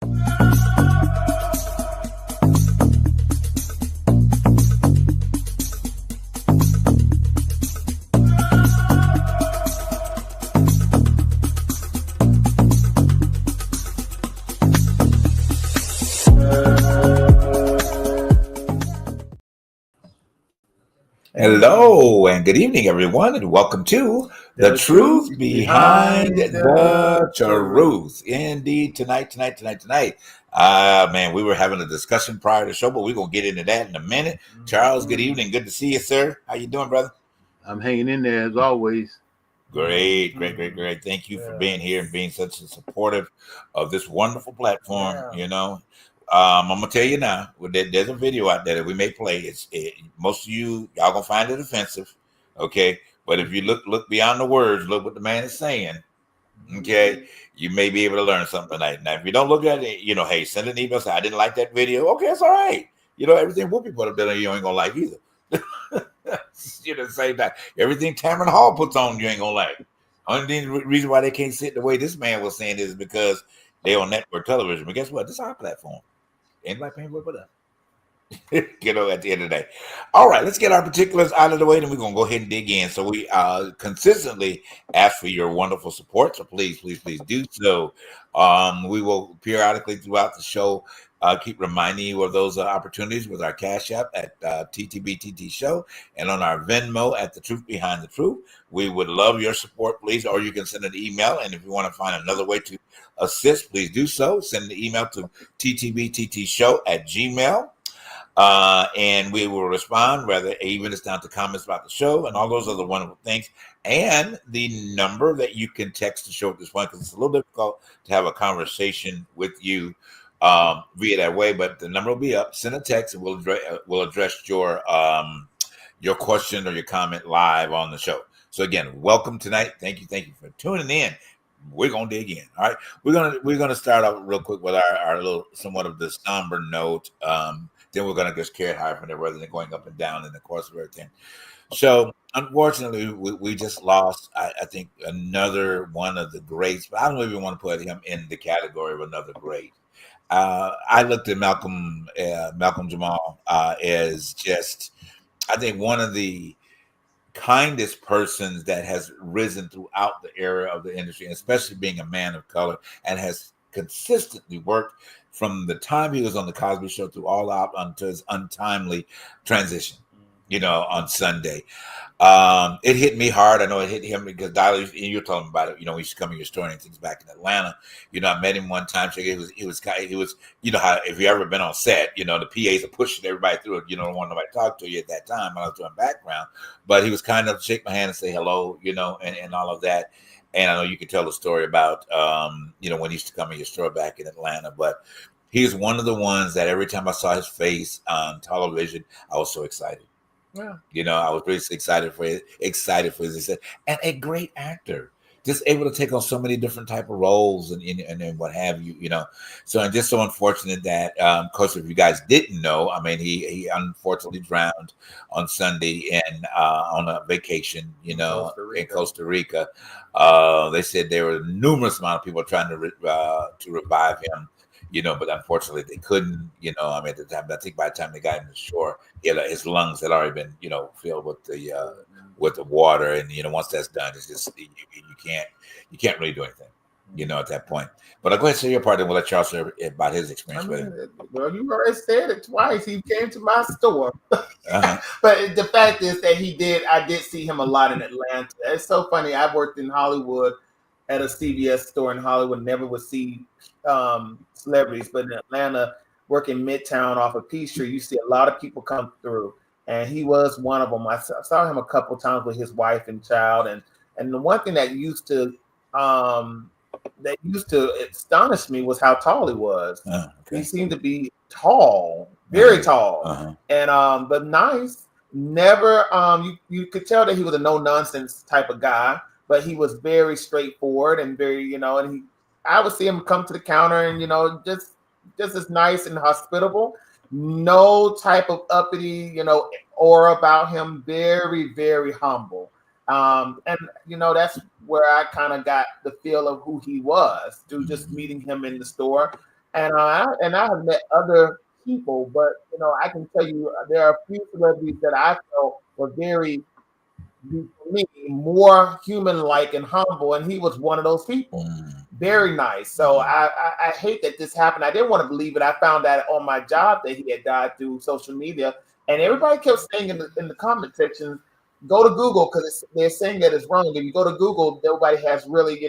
Hello and good evening, everyone, and welcome to The Truth Behind the Truth. Indeed, tonight. Man, we were having a discussion prior to the show, but we're going to get into that in a minute. Charles, good evening. Good to see you, sir. How you doing, brother? I'm hanging in there as always. Great. Thank you for being here and being such a supportive of this wonderful platform, I'm gonna tell you now. There's a video out there that we may play. Most of y'all gonna find it offensive, okay? But if you look beyond the words, look what the man is saying, okay? You may be able to learn something tonight. Now, if you don't look at it, hey, send an email. Say I didn't like that video. Okay, it's all right. Everything Whoopi put up there, you ain't gonna like either. Same time. Everything Tamron Hall puts on, you ain't gonna like. Only reason why they can't sit the way this man was saying is because they're on network television. But guess what? This is our platform. Anybody paying for it? At the end of the day. All right, let's get our particulars out of the way, and we're going to go ahead and dig in. So we consistently ask for your wonderful support, so please do so. We will periodically throughout the show keep reminding you of those opportunities with our Cash App at TTBTT Show and on our Venmo at The Truth Behind the Truth. We would love your support, please, or you can send an email, and if you want to find another way to assist, please do so. Send an email to ttbttshow@gmail.com. And we will respond, whether even it's down to comments about the show and all those other wonderful things. And the number that you can text the show at this point, because it's a little difficult to have a conversation with you via that way, but the number will be up. Send a text and we'll address your question or your comment live on the show. So again, welcome tonight. Thank you for tuning in. We're gonna dig in. All right, we're gonna start out real quick with our little somewhat of the somber note. Then we're gonna just carry it higher from there rather than going up and down in the course of everything. So unfortunately, we just lost. I think another one of the greats, but I don't even want to put him in the category of another great. I looked at Malcolm Jamal as just, I think, one of the kindest persons that has risen throughout the era of the industry, and especially being a man of color, and has consistently worked from the time he was on the Cosby Show through all out until his untimely transition, on Sunday. It hit me hard. I know it hit him because Tyler, you were talking about it. We used to come in your store and things back in Atlanta. I met him one time. So he was how if you ever been on set, the PAs are pushing everybody through it. Don't want nobody to talk to you at that time. I was doing background, but he was kind of shake my hand and say hello, and all of that. And I know you can tell the story about, when he used to come in your store back in Atlanta, but he's one of the ones that every time I saw his face on television, I was so excited. Yeah. I was really excited for his and a great actor, just able to take on so many different type of roles and what have you, So I'm just so unfortunate that, of course, if you guys didn't know, I mean, he unfortunately drowned on Sunday and on a vacation, in Costa Rica. They said there were numerous amount of people trying to revive him. But unfortunately they couldn't, at the time, I think by the time they got him to shore, his lungs had already been, filled with the water. And, once that's done, it's just, you can't really do anything, at that point. But I'll go ahead and say your part and we'll let Charles say about his experience with it. Well, you already said it twice. He came to my store. But the fact is that I did see him a lot in Atlanta. It's so funny. I worked in Hollywood at a CVS store in Hollywood, never would see celebrities, but in Atlanta, working Midtown off of Peachtree, you see a lot of people come through, and he was one of them. I saw him a couple of times with his wife and child, and the one thing that used to astonish me was how tall he was. Okay. He seemed to be tall, very tall, and but nice. Never, you could tell that he was a no nonsense type of guy. But he was very straightforward and very, and I would see him come to the counter and, just as nice and hospitable. No type of uppity, aura about him. Very, very humble. And, that's where I kind of got the feel of who he was through just meeting him in the store. And I have met other people, but I can tell you there are a few celebrities that I felt were very, for me, more human-like and humble, and he was one of those people. Very nice. So I hate that this happened. I didn't want to believe it. I found out on my job that he had died through social media, and everybody kept saying in the comment section, go to Google because they're saying that it's wrong. If you go to Google, nobody has really,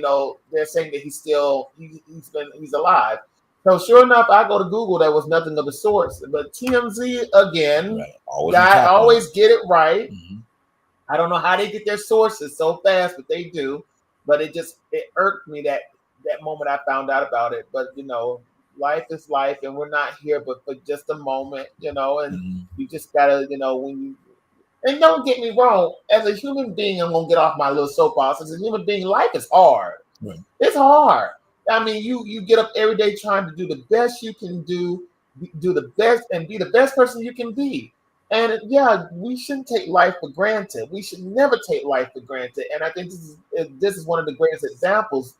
they're saying that he's alive. So sure enough, I go to Google. There was nothing of the sorts. But TMZ again, right. always get it right. I don't know how they get their sources so fast, but they do. But it irked me that moment I found out about it. But life is life, and we're not here but for just a moment, and you just gotta, when you. And don't get me wrong, as a human being, I'm gonna get off my little soapbox. As a human being, life is hard. Right. It's hard. I mean, you get up every day trying to do the best you can do the best, and be the best person you can be. And yeah, we shouldn't take life for granted. We should never take life for granted. And I think this is one of the greatest examples.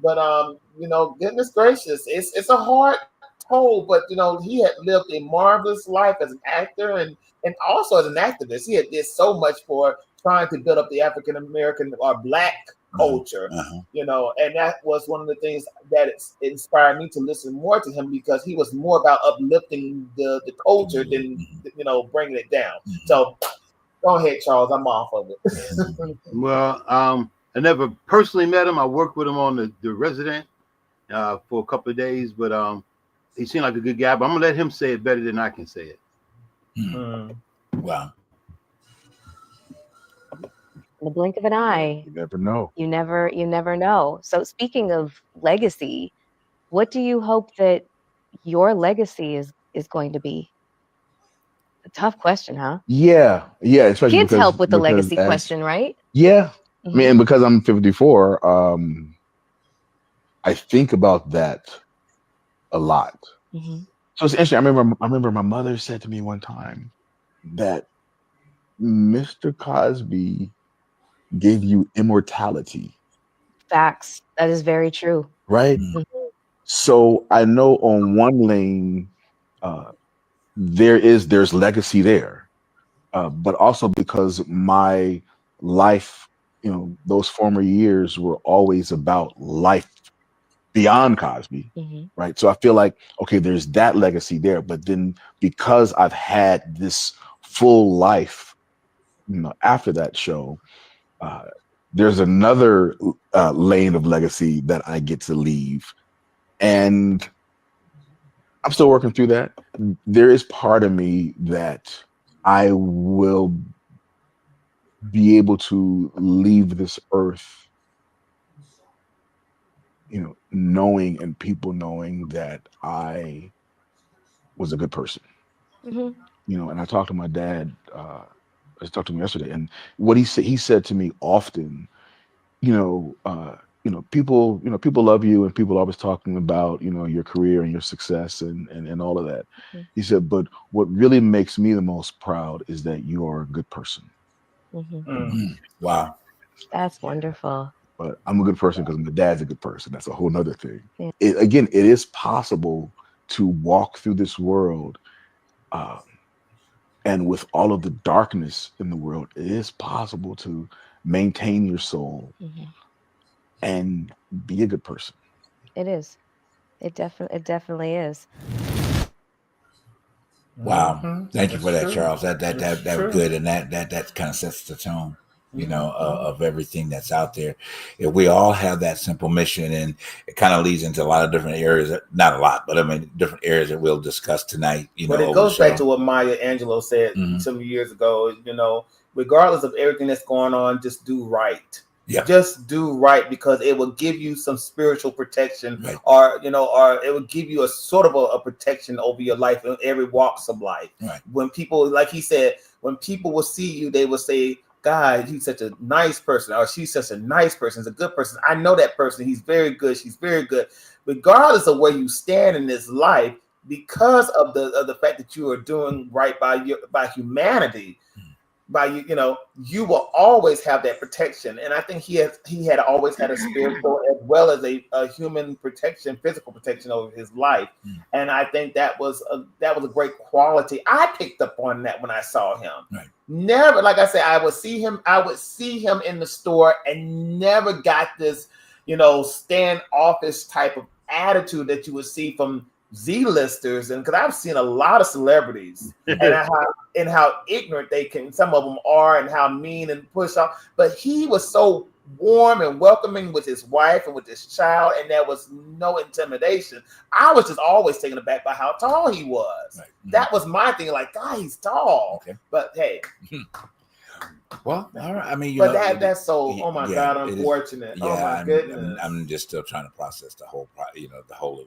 But goodness gracious, it's a hard toll. But he had lived a marvelous life as an actor and also as an activist. He had did so much for trying to build up the African American or Black culture, and that was one of the things that inspired me to listen more to him, because he was more about uplifting the culture than bringing it down. So go ahead, Charles. I'm off of it. Well, I never personally met him. I worked with him on the Resident for a couple of days, but he seemed like a good guy. But I'm gonna let him say it better than I can say it. Wow. In the blink of an eye. You never know. You never know. So speaking of legacy, what do you hope that your legacy is going to be? A tough question, huh? Yeah. Especially Kids help with the legacy question, right? Yeah. I mean, because I'm 54, I think about that a lot. So it's interesting. I remember my mother said to me one time that Mr. Cosby gave you immortality. Facts. That is very true. Right? So I know on one lane, there's legacy there. But also because my life, those former years were always about life beyond Cosby. Right. So I feel like, okay, there's that legacy there. But then because I've had this full life, after that show, there's another lane of legacy that I get to leave. And I'm still working through that. There is part of me that I will be able to leave this earth, knowing and people knowing that I was a good person. And I talked to my dad, I talked to him yesterday, and what he said to me often, people love you, and people are always talking about, your career and your success and all of that. He said, but what really makes me the most proud is that you are a good person. Wow. That's wonderful. But I'm a good person because my dad's a good person. That's a whole nother thing. It is possible to walk through this world, and with all of the darkness in the world, it is possible to maintain your soul and be a good person. It is. It definitely is. Wow. Thank you for that, Charles. That was good, and that kind of sets the tone, of everything that's out there. If we all have that simple mission, and it kind of leads into a lot of different areas, not a lot, but I mean different areas that we'll discuss tonight. But it goes back to what Maya Angelou said some years ago. Regardless of everything that's going on, just do right. Yeah. Just do right, because it will give you some spiritual protection, or it will give you a sort of a protection over your life in every walks of life. Right. When people, like he said, when people will see you, they will say, God, he's such a nice person, or she's such a nice person, he's a good person. I know that person, he's very good, she's very good. Regardless of where you stand in this life, because of the fact that you are doing right by humanity, by you, you know, you will always have that protection. And I think he had always had a spiritual as well as a human protection, physical protection over his life. And I think that was a great quality. I picked up on that when I saw him. Right. Never, like I said, I would see him in the store and never got this, you know, standoffish type of attitude that you would see from Z-listers, and because I've seen a lot of celebrities and how ignorant some of them are, and how mean and push off. But he was so warm and welcoming with his wife and with his child, and there was no intimidation. I was just always taken aback by how tall he was. Right. That was my thing. Like, God, he's tall. Okay. But hey. Well, all right. I mean, but that's so. Oh my God, unfortunate. Yeah, oh my goodness. I'm just still trying to process the whole, the whole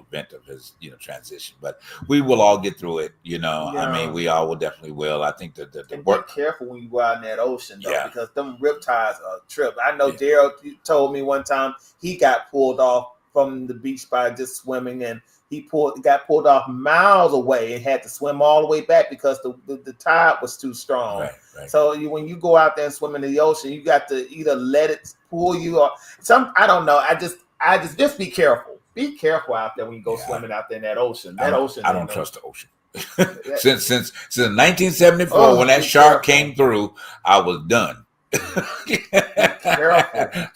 event of his, transition. But we will all get through it. I mean, we all will definitely will. I think that the work. Be careful when you go out in that ocean, though, because them riptides are a trip. I know Daryl told me one time he got pulled off from the beach by just swimming, and he got pulled off miles away and had to swim all the way back because the tide was too strong. Right. So when you go out there and swim in the ocean, you got to either let it pull you or I don't know. I just be careful. Be careful out there when you go swimming out there in that oceen. I don't trust the ocean. since 1974, when that shark came through, I was done.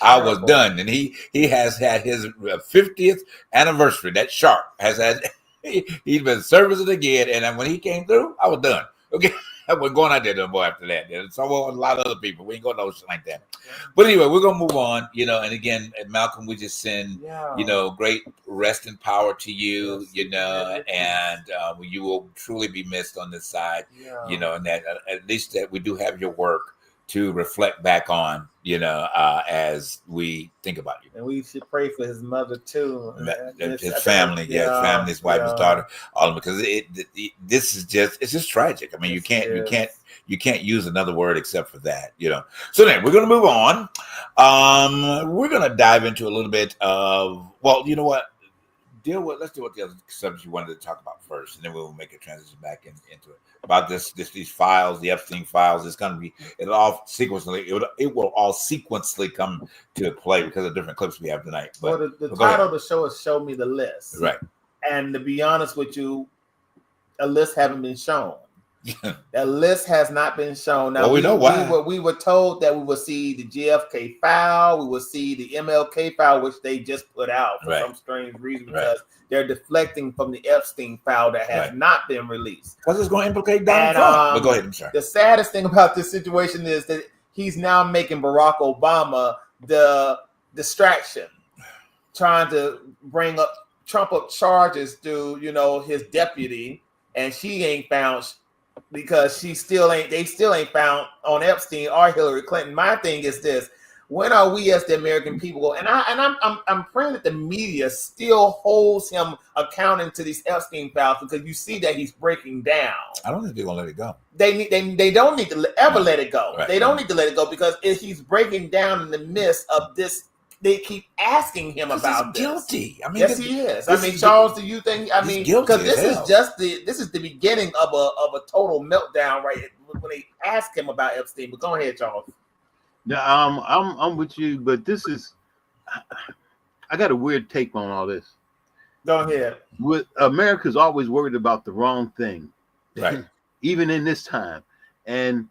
I was done, and he has had his 50th anniversary. That shark has had. He's been servicing again, and when he came through, I was done. Okay, I wasn't going out there no more after that. So a lot of other people, we ain't going to ocean like that. But anyway, we're gonna move on. And again, Malcolm, we just send great rest and power to you. And you will truly be missed on this side. And that at least that we do have your work to reflect back on, as we think about you. And we should pray for his mother too. His family, his family, his wife, his daughter, all of them, because it's just tragic. I mean, you can't use another word except for that, So then we're going to move on. We're going to dive into a little bit of, well, you know what? Let's deal with the other subjects you wanted to talk about first, and then we'll make a transition back into it. About these files, the Epstein files. It's going to be it will all sequentially come to play because of different clips we have tonight. But the title of the show is "Show Me the List," right? And to be honest with you, a list haven't been shown. That list has not been shown. Now we know why. We were told that we would see the JFK file, we will see the MLK file, which they just put out for some strange reason because they're deflecting from the Epstein file that has not been released. Because it's going to implicate Donald Trump. But go ahead, I'm sorry. The saddest thing about this situation is that he's now making Barack Obama the distraction, trying to bring up Trump up charges to his deputy, and she ain't found. Because they still ain't found on Epstein or Hillary Clinton. My thing is this: when are we as the American people? And I'm praying that the media still holds him accounting to these Epstein files, because you see that he's breaking down. I don't think they're gonna let it go. They don't need to ever let it go. Right. They don't need to let it go because he's breaking down in the midst of this. They keep asking him about this. Guilty. I mean, yes, he is. I mean, Charles, do you think? I mean, because this is the beginning of a total meltdown, right? When they ask him about Epstein. But go ahead, Charles. Yeah, I'm with you, but this is. I got a weird take on all this. Go ahead. With America's always worried about the wrong thing, right? Even in this time, and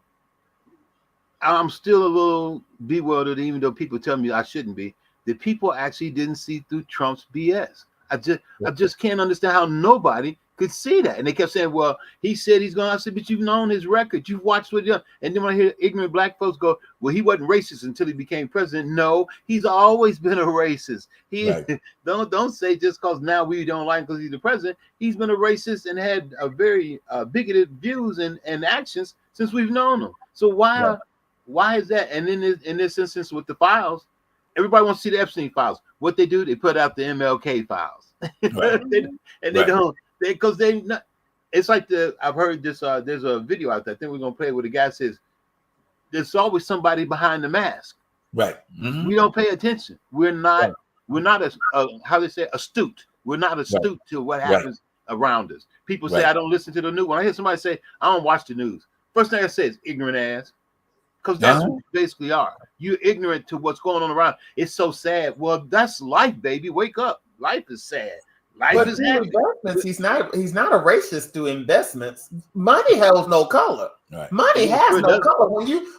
I'm still a little bewildered, even though people tell me I shouldn't be. The people actually didn't see through Trump's BS. I just can't understand how nobody could see that. And they kept saying, well, he said he's going to. I said, but you've known his record. You've watched what he done. And then when I hear ignorant black folks go, well, he wasn't racist until he became president. No, he's always been a racist. Don't say just because now we don't like him because he's the president. He's been a racist and had a very bigoted views and actions since we've known him. So why is that? And in this instance with the files, everybody wants to see the Epstein files. What they do, they put out the MLK files. Right. They don't, because they not. It's like I've heard this. There's a video out there. I think we're gonna play where the guy says, "There's always somebody behind the mask." Right. Mm-hmm. We don't pay attention. We're not how they say astute. We're not astute to what happens around us. People say I don't listen to the news. When I hear somebody say I don't watch the news. First thing I say is ignorant ass. Because that's what you basically are. You're ignorant to what's going on around. It's so sad. Well, that's life, baby. Wake up. Life is sad. Life is happy. Investments, he's not a racist through investments. Money has no color. Right. Money has no color.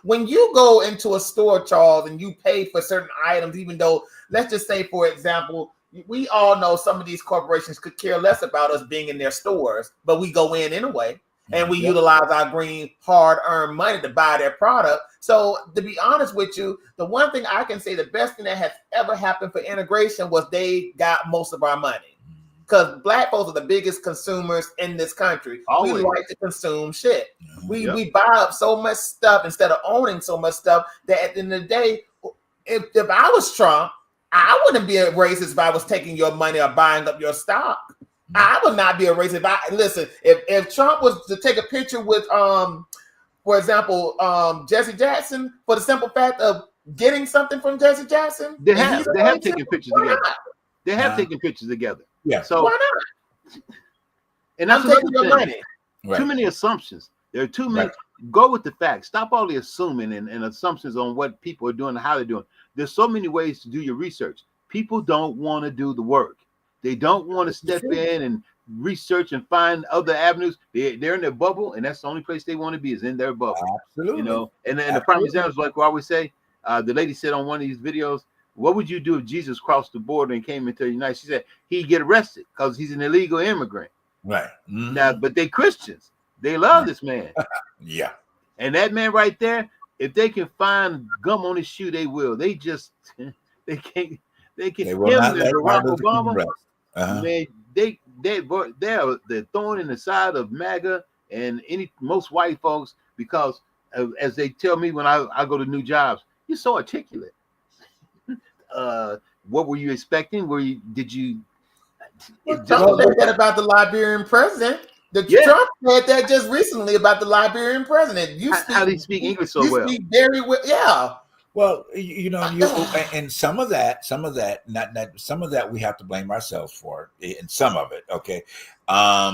When you go into a store, Charles, and you pay for certain items, even though, let's just say, for example, we all know some of these corporations could care less about us being in their stores, but we go in anyway. And we utilize our green, hard-earned money to buy their product. So, to be honest with you, the one thing I can say, the best thing that has ever happened for integration was they got most of our money. Because Black folks are the biggest consumers in this country. Always. We like to consume shit. We buy up so much stuff instead of owning so much stuff that at the end of the day, if I was Trump, I wouldn't be a racist if I was taking your money or buying up your stock. I would not be a racist. If Trump was to take a picture with, for example, Jesse Jackson, for the simple fact of getting something from Jesse Jackson, they have taken pictures together. They have taken pictures together. Yeah. So why not? And that's I'm taking your money. Too many assumptions. There are too many. Right. Go with the facts. Stop all the assuming and assumptions on what people are doing and how they're doing. There's so many ways to do your research. People don't want to do the work. They don't want to step in and research and find other avenues. They're in their bubble, and that's the only place they want to be is in their bubble. Absolutely. You know, and the prime example is like we always say, the lady said on one of these videos, what would you do if Jesus crossed the border and came into the United States? She said he'd get arrested because he's an illegal immigrant. Right. Mm-hmm. Now, but they Christians. They love this man. Yeah. And that man right there, if they can find gum on his shoe, they will. They just they can't. They can. They will not let Barack Obama. Man, they're the thorn in the side of MAGA and most white folks because as they tell me when I go to new jobs, you're so articulate. What were you expecting? Did you? Trump said that about the Liberian president. Trump said that just recently about the Liberian president. How do you speak English so well? You speak very well. Yeah. Well, and some of that we have to blame ourselves for, and some of it, okay,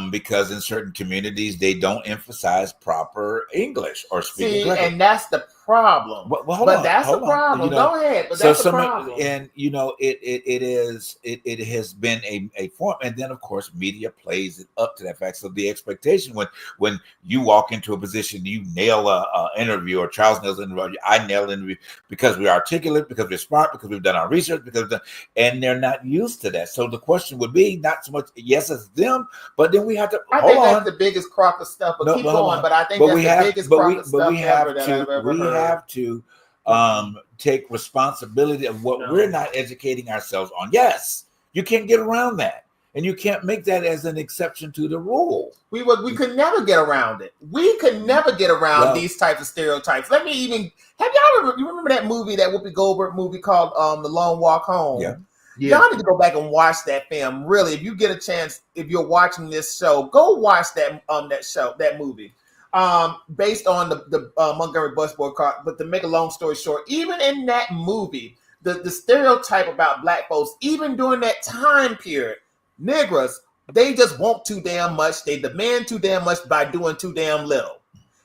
because in certain communities they don't emphasize proper English or speaking English, and that's the problem. That's the problem. Go ahead, but that's the problem. And it has been a form, and then of course media plays it up to that fact. So the expectation when you walk into a position, you nail a interview, or Charles nails an interview, I nail an interview. Because we're articulate, because we're smart, because we've done our research, and they're not used to that. So the question would be not so much, yes, it's them, but then we have to. I think that's the biggest crock of stuff. But keep going. But I think that's the biggest crock of stuff ever that I've ever heard. We have to take responsibility of what we're not educating ourselves on. Yes, you can't get around that. And you can't make that as an exception to the rule. We could never get around it. We could never get around these types of stereotypes. Have y'all you remember that movie, that Whoopi Goldberg movie called The Long Walk Home? Yeah. Y'all need to go back and watch that film. Really, if you get a chance, if you're watching this show, go watch that movie. Based on the Montgomery bus boycott. But to make a long story short, even in that movie, the stereotype about Black folks, even during that time period, Negroes, they just want too damn much. They demand too damn much by doing too damn little.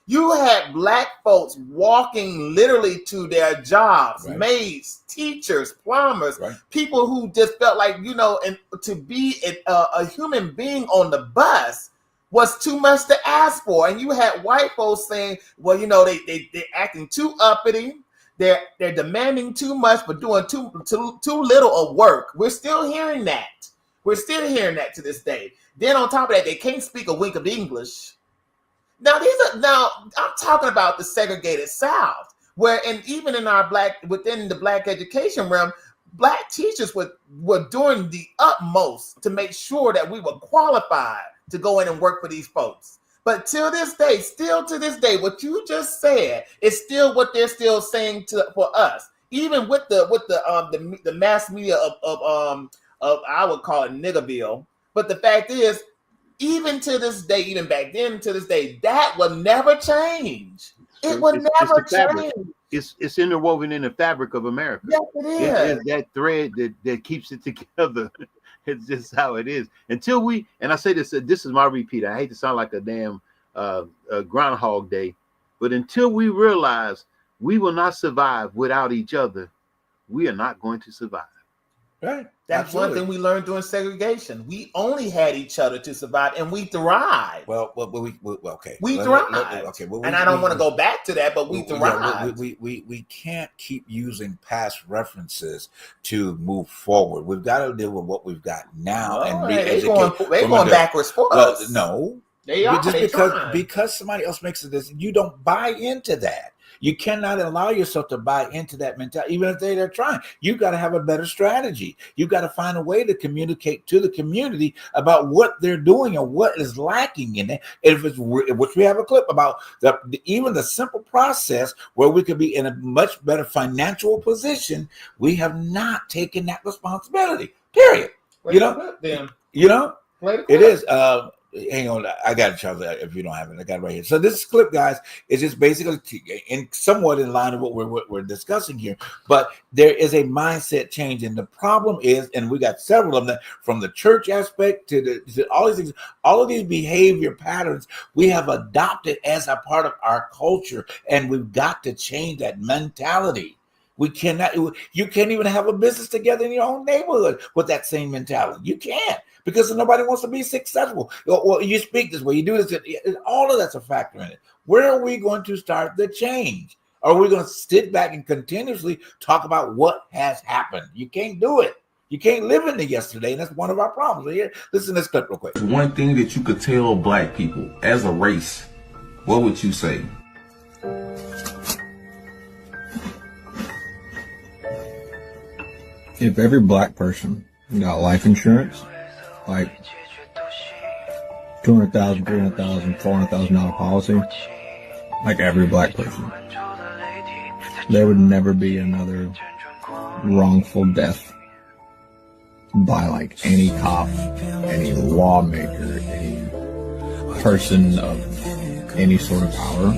You had Black folks walking literally to their jobs, maids, teachers, plumbers, people who just felt like, and to be a human being on the bus was too much to ask for. And you had white folks saying, well, they're acting too uppity. They're demanding too much, but doing too little of work. We're still hearing that. We're still hearing that to this day. Then on top of that, they can't speak a wink of English. Now I'm talking about the segregated South, where even in within the Black education realm, Black teachers were doing the utmost to make sure that we were qualified to go in and work for these folks. But still to this day, what you just said is still what they're still saying for us, even with the mass media of I would call it Niggerville. But the fact is, even to this day, even back then to this day, that will never change. It will never change. It's interwoven in the fabric of America. Yes, it is. It's that thread that keeps it together. It's just how it is. Until and I say this is my repeat. I hate to sound like a damn Groundhog Day. But until we realize we will not survive without each other, we are not going to survive. Right. That's Absolutely. one thing we learned during segregation. We only had each other to survive, and we thrived. Well, okay. We thrived. Okay. Well, and I don't want to go back to that, but we thrived. We can't keep using past references to move forward. We've got to deal with what we've got now and re-educate. They're going backwards for us. No. They are. Just because somebody else makes a decision, you don't buy into that. You cannot allow yourself to buy into that mentality, even if they're trying. You've got to have a better strategy. You've got to find a way to communicate to the community about what they're doing and what is lacking in it. Which we have a clip about even the simple process where we could be in a much better financial position. We have not taken that responsibility. Period. It is. Hang on, I got it, Charles. If you don't have it, I got it right here. So this clip, guys, is just basically somewhat in line with what we're discussing here. But there is a mindset change, and the problem is, and we got several of them, from the church aspect to all these things, all of these behavior patterns we have adopted as a part of our culture, and we've got to change that mentality. We cannot. You can't even have a business together in your own neighborhood with that same mentality. You can't. Because nobody wants to be successful. Well, you speak this way, you do this. All of that's a factor in it. Where are we going to start the change? Are we going to sit back and continuously talk about what has happened? You can't do it. You can't live in the yesterday, and that's one of our problems. Here, listen to this clip real quick. One thing that you could tell black people as a race, what would you say? If every black person got life insurance, like $200,000, $300,000, $400,000 policy, like every black person, there would never be another wrongful death by like any cop, any lawmaker, any person of any sort of power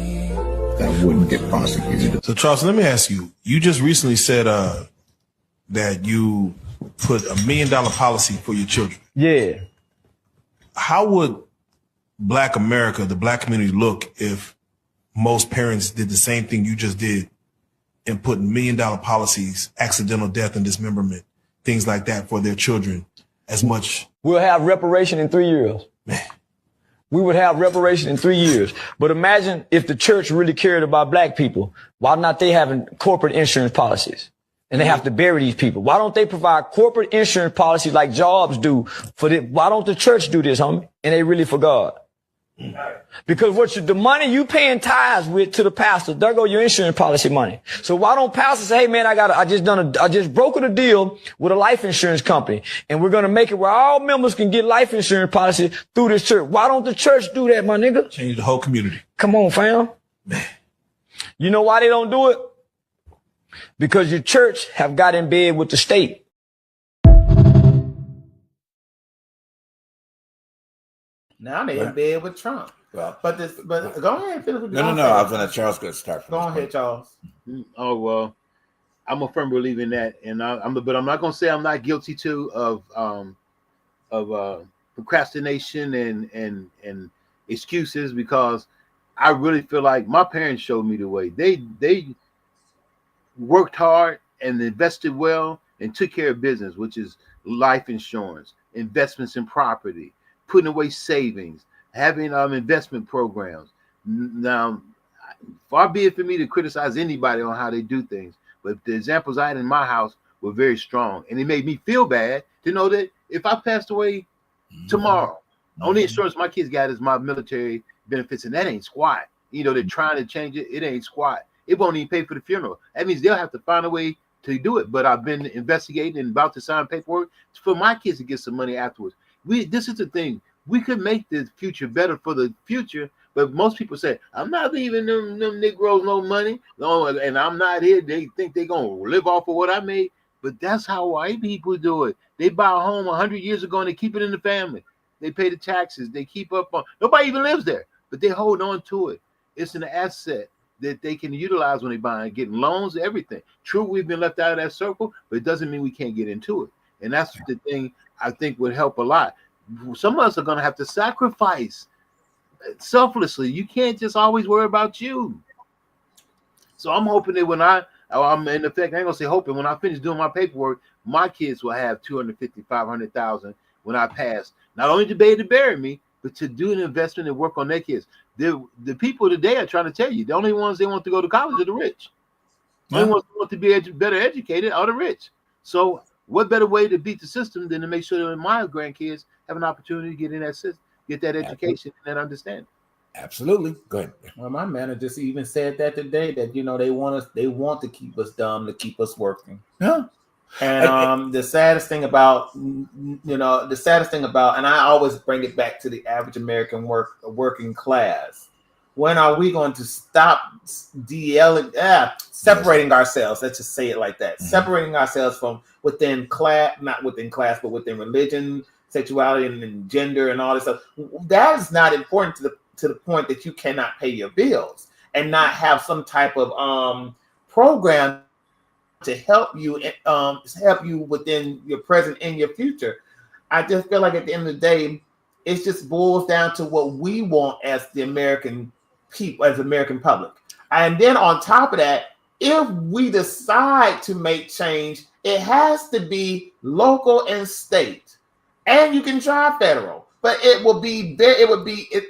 that wouldn't get prosecuted. So Charles, let me ask you, you just recently said that you put $1 million policy for your children. Yeah. How would Black America, the Black community, look if most parents did the same thing you just did and put $1 million policies, accidental death and dismemberment, things like that for their children as much? We'll have reparation in 3 years. Man. We would have reparation in 3 years. But imagine if the church really cared about black people, why not they having corporate insurance policies? And they have to bury these people. Why don't they provide corporate insurance policies like jobs do for the, why don't the church do this, homie? And they really for God. Because the money you paying tithes with to the pastor, there go your insurance policy money. So why don't pastors say, hey man, I just brokered a deal with a life insurance company and we're going to make it where all members can get life insurance policy through this church. Why don't the church do that, my nigga? Change the whole community. Come on, fam. Man. You know why they don't do it? Because your church have got in bed with the state. Now they in bed with Trump. Well, but go ahead, Philip. No. I was going to Charles going to start. Go ahead, Charles. Oh well, I'm a firm believer in that, and but I'm not going to say I'm not guilty too of procrastination and excuses, because I really feel like my parents showed me the way. They worked hard and invested well and took care of business, which is life insurance, investments in property, putting away savings, having investment programs. Now, far be it for me to criticize anybody on how they do things, but the examples I had in my house were very strong, and it made me feel bad to know that if I passed away tomorrow, only insurance my kids got is my military benefits, and that ain't squat. You know, they're trying to change it. It ain't squat. It won't even pay for the funeral. That means they'll have to find a way to do it. But I've been investigating and about to sign paperwork for my kids to get some money afterwards. This is the thing. We could make the future better for the future, but most people say, I'm not leaving them Negroes no money. No, and I'm not here. They think they're going to live off of what I made. But that's how white people do it. They buy a home 100 years ago and they keep it in the family. They pay the taxes. They keep up on. Nobody even lives there, but they hold on to it. It's an asset that they can utilize when they buy and getting loans, everything. True, we've been left out of that circle, but it doesn't mean we can't get into it. And that's the thing I think would help a lot. Some of us are going to have to sacrifice selflessly. You can't just always worry about you. So I'm hoping that when I'm in effect, I ain't gonna say hoping, when I finish doing my paperwork, my kids will have 250, 500,000 when I pass. Not only to be able to bury me, but to do an investment and work on their kids. The people today are trying to tell you, the only ones they want to go to college are the rich. The only ones who want to be better educated are the rich. So what better way to beat the system than to make sure that my grandkids have an opportunity to get in that system, get that education and that understanding. Absolutely. Go ahead. Well, my manager even said that today, that they want to keep us dumb, to keep us working. Yeah. And the saddest thing about, and I always bring it back to the average American working class. When are we going to stop separating ourselves? Let's just say it like that. Mm-hmm. Separating ourselves from within class, not within class, but within religion, sexuality, and gender, and all this stuff. That is not important to the point that you cannot pay your bills and not have some type of program to help you within your present and your future. I just feel like at the end of the day, it just boils down to what we want as the American people, as the American public. And then on top of that, if we decide to make change, it has to be local and state, and you can try federal, but it would be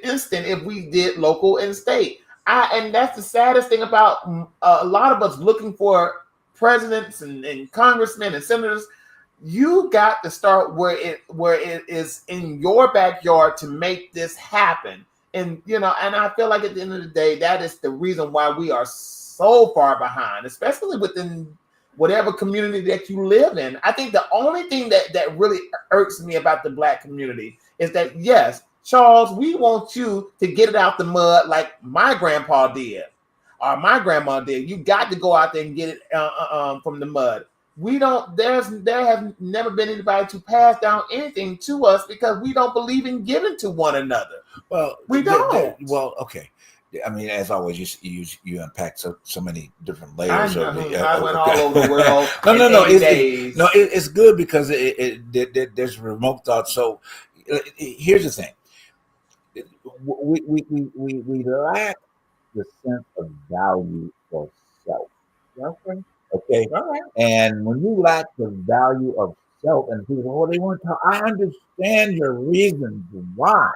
instant if we did local and state. And that's the saddest thing about a lot of us looking for presidents and congressmen and senators. You got to start where it is in your backyard to make this happen. And and I feel like at the end of the day, that is the reason why we are so far behind, especially within whatever community that you live in. I think the only thing that really irks me about the Black community is that, yes, Charles, we want you to get it out the mud like my grandpa did. Or my grandma did. You got to go out there and get it from the mud. We don't. There has never been anybody to pass down anything to us because we don't believe in giving to one another. Well, we don't. Well, okay. I mean, as always, you unpack so many different layers. I went all over the world. No. It's good because there's remote thought. So here's the thing: we lack the sense of value for self. Okay. All right. And when you lack the value of self, and people go, they want to talk. I understand your reasons why,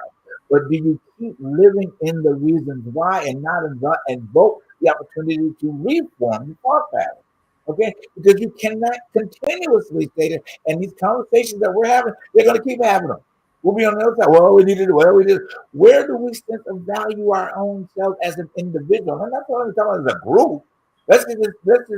but do you keep living in the reasons why and not invoke the opportunity to reform your thought pattern? Okay, because you cannot continuously say that. And these conversations that we're having, they're going to keep having them. We'll be on the other side. Well, we need to do. Well, we did. Where do we sense of value our own self as an individual? I'm not talking about as a group. Let's just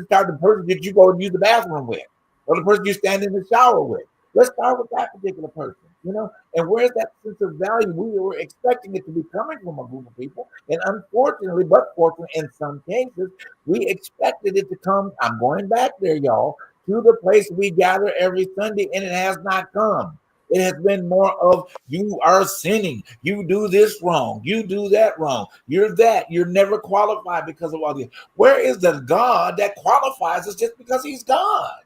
start the person that you go and use the bathroom with, or the person you stand in the shower with. Let's start with that particular person, And where's that sense of value? We were expecting it to be coming from a group of people, and unfortunately, but fortunately, in some cases, we expected it to come. I'm going back there, y'all, to the place we gather every Sunday, and it has not come. It has been more of you are sinning. You do this wrong. You do that wrong. You're that. You're never qualified because of all this. Where is the God that qualifies us just because he's God?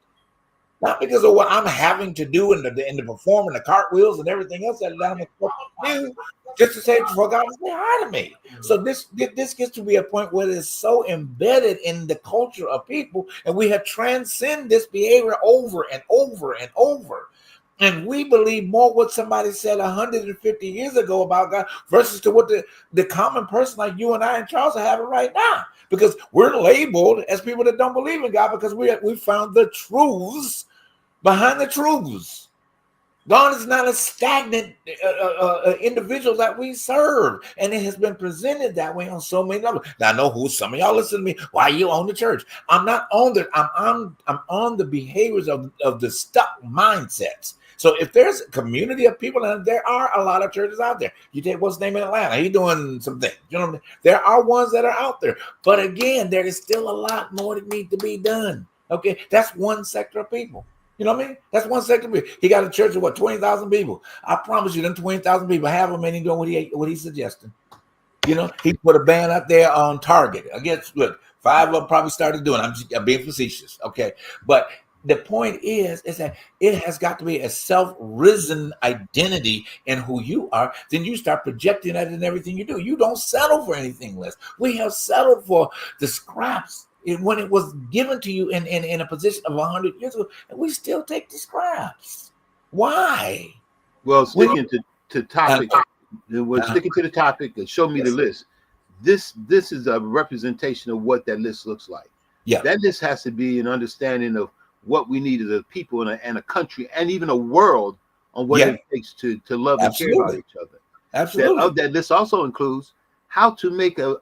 Not because of what I'm having to do in the performing the cartwheels and everything else that I'm supposed to do, just to say for God to say hi to me. So this gets to be a point where it's so embedded in the culture of people, and we have transcended this behavior over and over and over. And we believe more what somebody said 150 years ago about God versus to what the common person like you and I and Charles are having right now. Because we're labeled as people that don't believe in God because we found the truths behind the truths. God is not a stagnant individual that we serve. And it has been presented that way on so many levels. Now, I know who some of y'all listen to me. Why you own the church? I'm not on the, I'm on the behaviors of the stuck mindsets. So if there's a community of people, and there are a lot of churches out there. You take what's the name in Atlanta. He's doing some things. You know what I mean? There are ones that are out there. But again, there is still a lot more that needs to be done. Okay, that's one sector of people. You know what I mean? That's one sector of people. He got a church of 20,000 people. I promise you, them 20,000 people, half of them ain't doing what he's suggesting. He put a ban out there on Target. I guess, look, 5 of them probably started doing it. I'm being facetious. Okay, but the point is that it has got to be a self-risen identity in who you are. Then you start projecting that in everything you do. You don't settle for anything less. We have settled for the scraps when it was given to you in a position of 100 years ago, and we still take the scraps. Why? Well, sticking to topic, sticking to the topic and show me the list. This is a representation of what that list looks like. Yeah, that list has to be an understanding of what we need as a people and a country and even a world on what it takes to love and care about each other. Absolutely. That list also includes how to make a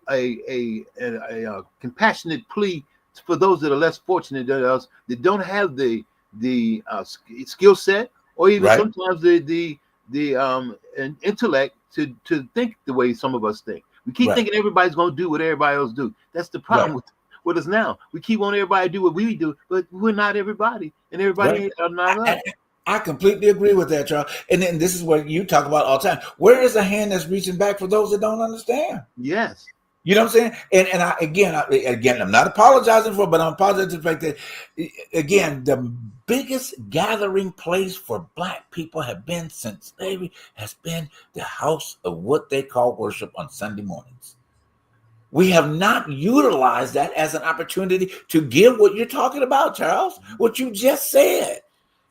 compassionate plea for those that are less fortunate than us, that don't have the skill set or even sometimes the intellect to think the way some of us think. We keep thinking everybody's going to do what everybody else do. That's the problem with us now. We keep wanting everybody to do what we do, but we're not everybody, and everybody are not us. I completely agree with that, Charles. And then this is what you talk about all the time. Where is the hand that's reaching back for those that don't understand? Yes. You know what I'm saying? And I, again, I'm not apologizing for it, but I'm apologizing for the fact that, again, the biggest gathering place for Black people have been since slavery has been the house of what they call worship on Sunday mornings. We have not utilized that as an opportunity to give what you're talking about, Charles, what you just said.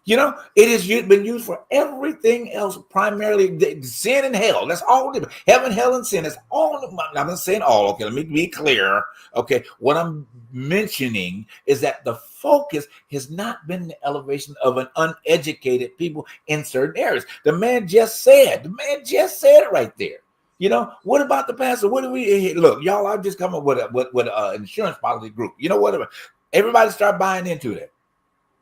You know, it has been used for everything else, primarily sin and hell. That's all. Heaven, hell, and sin. That's all. I'm not saying all. Okay, let me be clear. Okay, what I'm mentioning is that the focus has not been the elevation of an uneducated people in certain areas. The man just said it right there. You know, what about the pastor? What do we look, y'all? I've just come up with an insurance policy group. You know what? Everybody start buying into that.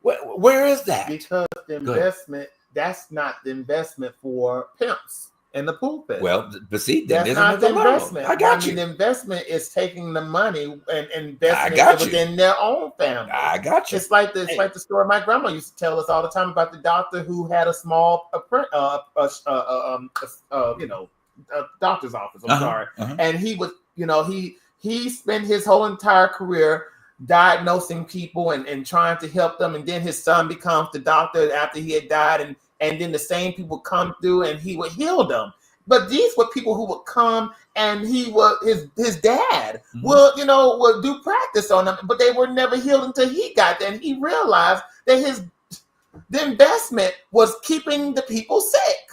Where is that? Because the investment, that's not the investment for pimps in the pulpit. Well, but see, that's not the investment. I got you. The investment is taking the money and investing it within their own family. I got you. It's like the story my grandma used to tell us all the time about the doctor who had a small doctor's office. And he was, he spent his whole entire career diagnosing people and trying to help them, and then his son becomes the doctor after he had died, and then the same people come through and he would heal them. But these were people who would come, and he was his dad would do practice on them, but they were never healed until he got there, and he realized that the investment was keeping the people sick.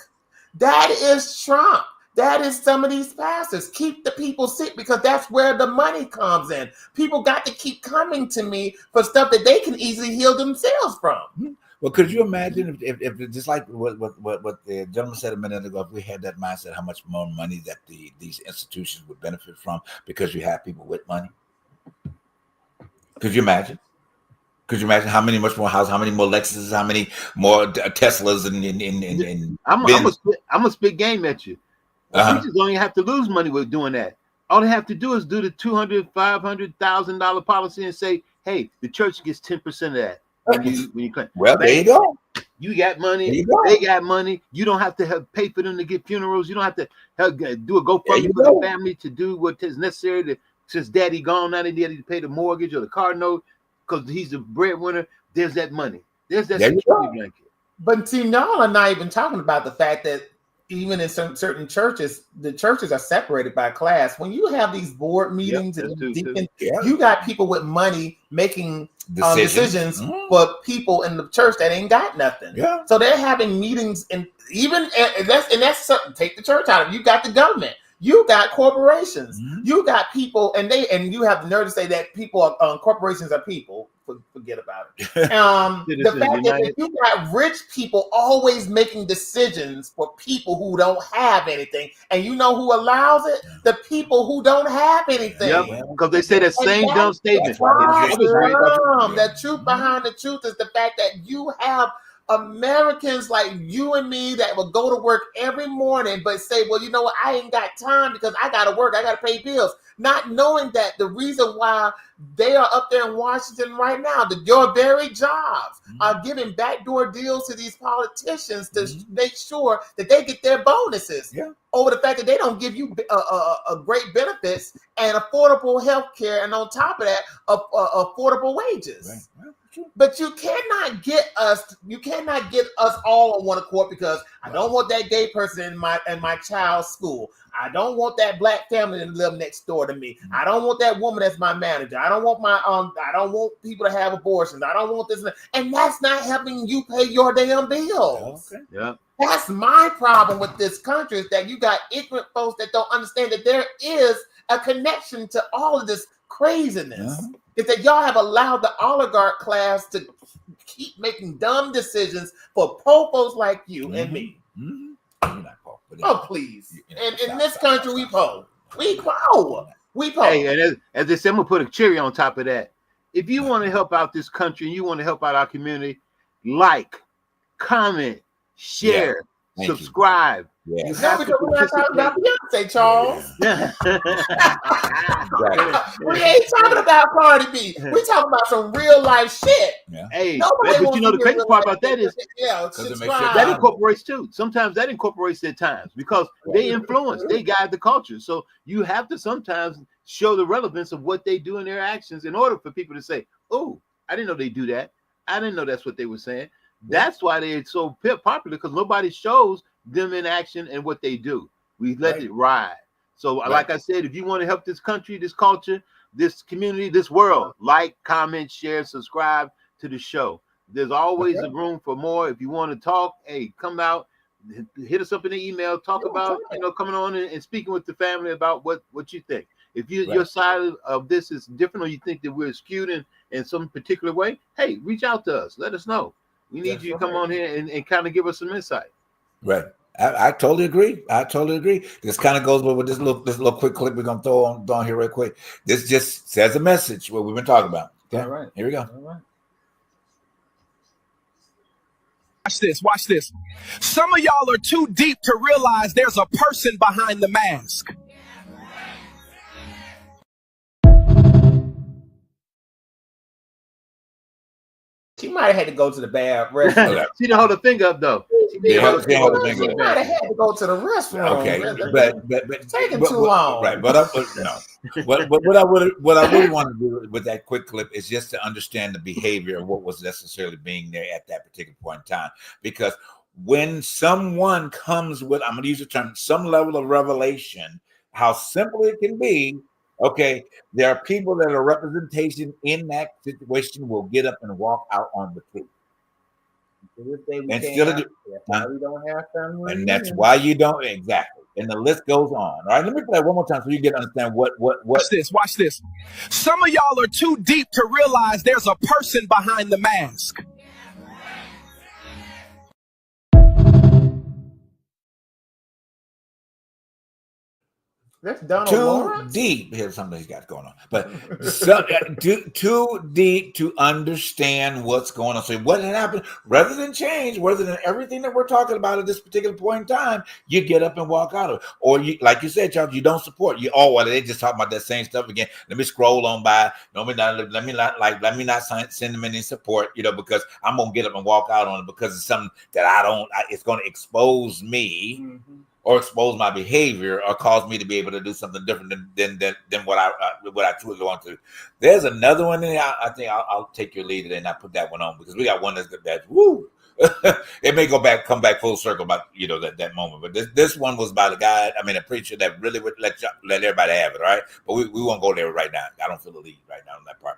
That is Trump. That is some of these pastors. Keep the people sick, because that's where the money comes in. People got to keep coming to me for stuff that they can easily heal themselves from. Well, could you imagine if just like what the gentleman said a minute ago, if we had that mindset, how much more money that these institutions would benefit from because you have people with money? Could you imagine? Could you imagine how many much more houses, how many more Lexuses, how many more Teslas and I'm gonna spit game at you. Preachers don't even have to lose money with doing that. All they have to do is do the $200,000, $500,000 policy and say, "Hey, the church gets 10% of that." When you claim. Well, there you go. You got money. They got money. You don't have to pay for them to get funerals. You don't have to do a GoFundMe for the family to do what is necessary since daddy gone. Now they need to pay the mortgage or the car note because he's the breadwinner. There's that money. There's that security blanket. But see, y'all are not even talking about the fact that even in certain churches, the churches are separated by class. When you have these board meetings you got people with money making decisions for people in the church that ain't got nothing. Yeah. So they're having meetings, and that's certain. Take the church out of it. You got the government. You got corporations. You got people, and you have the nerve to say that people corporations are people. Forget about it. The fact that you got rich people always making decisions for people who don't have anything, and you know who allows it? The people who don't have anything. Yep, because they say that same dumb statement. The truth behind the truth is the fact that you have Americans like you and me that will go to work every morning but say, well, you know what, I ain't got time because I gotta work, I gotta pay bills, not knowing that the reason why they are up there in Washington right now, your very jobs are giving backdoor deals to these politicians to make sure that they get their bonuses over the fact that they don't give you a great benefits and affordable health care, and on top of that, affordable wages. Right. But you cannot get us. You cannot get us all on one accord because I don't want that gay person in my child's school. I don't want that black family to live next door to me. I don't want that woman as my manager. I don't want I don't want people to have abortions. I don't want this, and that's not helping you pay your damn bills. Okay. Yeah. That's my problem with this country is that you got ignorant folks that don't understand that there is a connection to all of this craziness. Is that y'all have allowed the oligarch class to keep making dumb decisions for poor folks like you and me. Oh, please. And in this country, we poor. We poor. We poor. Hey, and as they said, I'm going to put a cherry on top of that. If you want to help out this country and you want to help out our community, like, comment, share, subscribe. Yeah. Because we're not talking about Beyonce, Charles. Yeah. We ain't talking about Cardi B. We talking about some real life shit. Yeah. Hey, but you know the crazy part about that is that incorporates too. Sometimes that incorporates their times because they influence, they guide the culture. So you have to sometimes show the relevance of what they do in their actions in order for people to say, "Oh, I didn't know they do that. I didn't know that's what they were saying." That's why they're so popular because nobody shows them in action and what they do. We let it ride. So like I said, if you want to help this country, this culture, this community, this world, like, comment, share, subscribe to the show. There's always a room for more. If you want to talk, hey, come out, hit us up in the email, talk about, coming on and speaking with the family about what you think. If your side of this is different or you think that we're skewed in some particular way, hey, reach out to us. Let us know. We need you to come on here and kind of give us some insight. Right. I totally agree. This kind of goes with this little quick clip we're gonna throw on here real quick. This just says a message what we've been talking about. Okay. All right. Here we go. All right. Watch this. Some of y'all are too deep to realize there's a person behind the mask. She might have had to go to the bathroom. She didn't hold her finger up though. She might have had to go to the restroom. Okay, but taking too long. Right, but what I really want to do with that quick clip is just to understand the behavior of what was necessarily being there at that particular point in time. Because when someone comes with, I'm going to use the term, some level of revelation, how simple it can be. Okay, there are people that are representation in that situation will get up and walk out on the truth. And still, and that's why you don't exactly. And the list goes on. All right, let me play one more time so you get to understand what. Watch this. Some of y'all are too deep to realize there's a person behind the mask. That's Donald too Lawrence? Deep. Here's something he's got going on, but too deep to understand what's going on. So what had happened, rather than change, rather than everything that we're talking about at this particular point in time, you get up and walk out of it, or you, like you said, Charles, you don't support. You they just talking about that same stuff again. Let me scroll on by. Let me not send them any support, because I'm gonna get up and walk out on it because it's something that it's going to expose me. Mm-hmm. Or expose my behavior, or cause me to be able to do something different than what I truly want to. There's another one in there. I think I'll take your lead today and not put that one on because we got one that's woo. It may come back full circle about that moment, but this one was by the guy. I mean, a preacher that really would let everybody have it. All right, but we won't go there right now. I don't feel the lead right now on that part.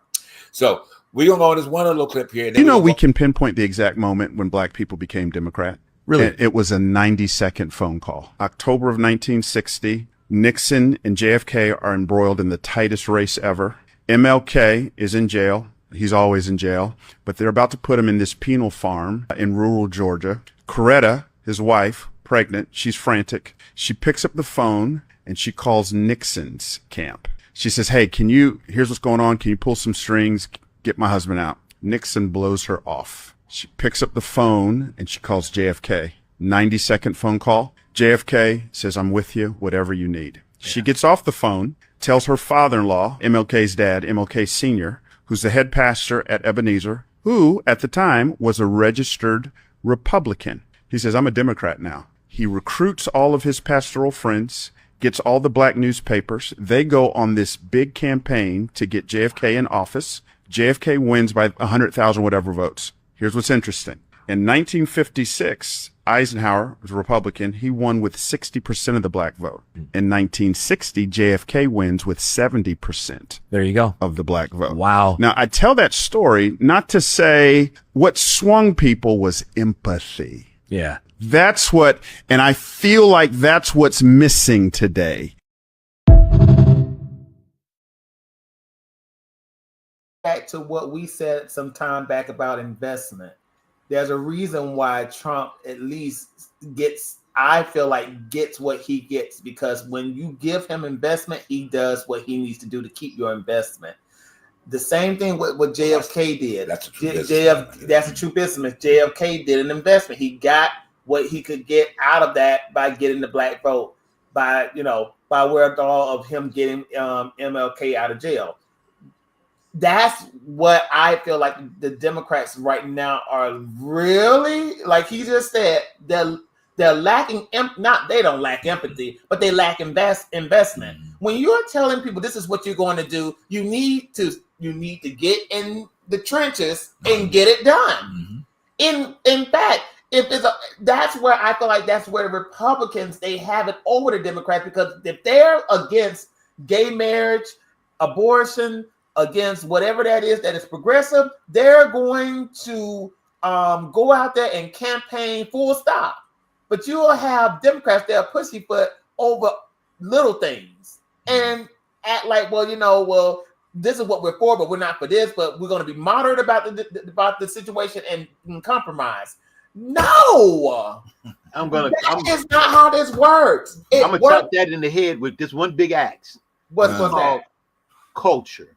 So we're gonna go on this one little clip here. We can pinpoint the exact moment when black people became Democrat. Really? It was a 90-second phone call. October of 1960, Nixon and JFK are embroiled in the tightest race ever. MLK is in jail. He's always in jail. But they're about to put him in this penal farm in rural Georgia. Coretta, his wife, pregnant, she's frantic. She picks up the phone and she calls Nixon's camp. She says, hey, here's what's going on. Can you pull some strings? Get my husband out. Nixon blows her off. She picks up the phone and she calls JFK. 90-second phone call. JFK says, I'm with you, whatever you need. Yeah. She gets off the phone, tells her father-in-law, MLK's dad, MLK Sr., who's the head pastor at Ebenezer, who at the time was a registered Republican. He says, I'm a Democrat now. He recruits all of his pastoral friends, gets all the black newspapers. They go on this big campaign to get JFK in office. JFK wins by 100,000 whatever votes. Here's what's interesting. In 1956, Eisenhower was a Republican. He won with 60% of the black vote. In 1960, JFK wins with 70%. There you go. Of the black vote. Wow. Now, I tell that story not to say what swung people was empathy. Yeah. That's what, and I feel like that's what's missing today. Back to what we said some time back about investment. There's a reason why Trump at least gets, I feel like, gets what he gets, because when you give him investment, he does what he needs to do to keep your investment. The same thing with what JFK did. That's a true business. That's a true business. JFK did an investment. He got what he could get out of that by getting the black vote, by wherewithal of him getting MLK out of jail. That's what I feel like the Democrats right now are really, like he just said, they're lacking, they don't lack empathy, but they lack investment. When you're telling people this is what you're going to do, you need to get in the trenches and get it done. In fact, that's where I feel like that's where the Republicans, they have it over the Democrats, because if they're against gay marriage, abortion, against whatever that is progressive, they're going to go out there and campaign full stop. But you'll have Democrats that are pussyfoot over little things and act like, well, this is what we're for, but we're not for this, but we're going to be moderate about the situation and compromise. No, that's not how this works. I'm gonna chop that in the head with this one big axe. What's that? Culture.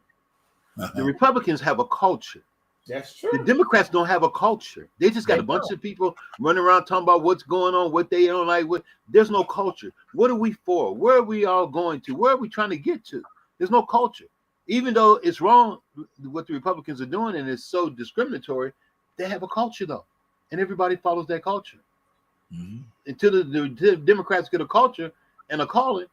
The Republicans have a culture. That's true. The Democrats don't have a culture. They just got a bunch of people running around talking about what's going on, what they don't like. There's no culture. What are we for? Where are we all going to? Where are we trying to get to? There's no culture. Even though it's wrong what the Republicans are doing and it's so discriminatory, they have a culture though, and everybody follows that culture. Until the Democrats get a culture and a calling,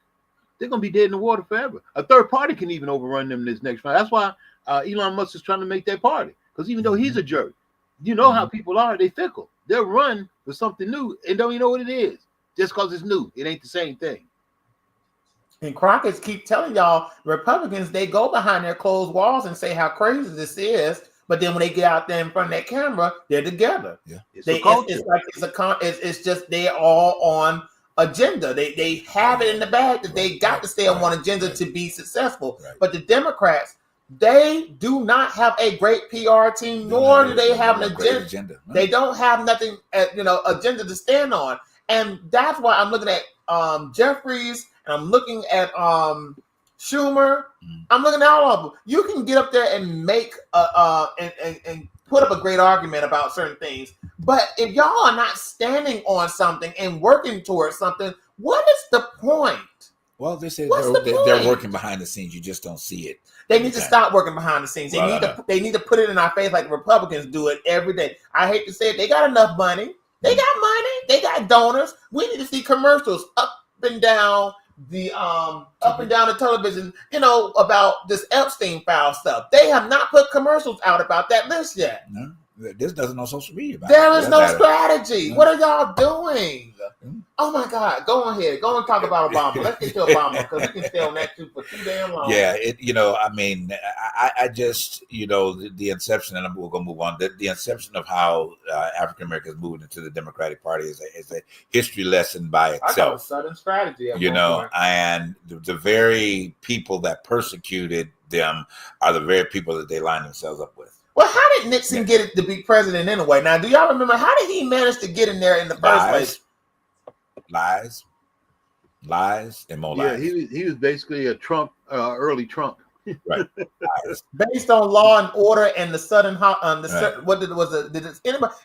they're going to be dead in the water forever. A third party can even overrun them this next round. That's why Elon Musk is trying to make that party. Because even though he's a jerk, you know how people are. They fickle. They'll run for something new and don't even know what it is. Just because it's new. It ain't the same thing. And Crockett's keep telling y'all, Republicans, they go behind their closed walls and say how crazy this is. But then when they get out there in front of that camera, they're together. Yeah, it's just they're all on agenda. They have it in the bag that they got to stay on one agenda to be successful. Right. But the Democrats, they do not have a great PR team, nor do they have an agenda. No. They don't have nothing, agenda to stand on, and that's why I'm looking at Jeffries and I'm looking at Schumer. I'm looking at all of them. You can get up there and make and put up a great argument about certain things, but if y'all are not standing on something and working towards something, what is the point? Well, they say they're working behind the scenes. You just don't see it. They need to stop working behind the scenes. They need to put it in our face like the Republicans do it every day. I hate to say it. They got enough money. They got money. They got donors. We need to see commercials up and down the television, about this Epstein file stuff. They have not put commercials out about that list yet. No, there's nothing on social media about there is no strategy. What are y'all doing? Oh my God, go ahead. Go and talk about Obama. Let's get to Obama, because we can stay on that too for too damn long. Yeah, I just, the inception, and we're going to move on. The inception of how African Americans moved into the Democratic Party is a history lesson by itself. I call it sudden strategy. And the very people that persecuted them are the very people that they line themselves up with. Well, how did Nixon get it to be president anyway? Now, do y'all remember, how did he manage to get in there in the first place? Lies, and more lies. Yeah, he was basically a Trump, early Trump. Right. Based on Law and Order and the Southern,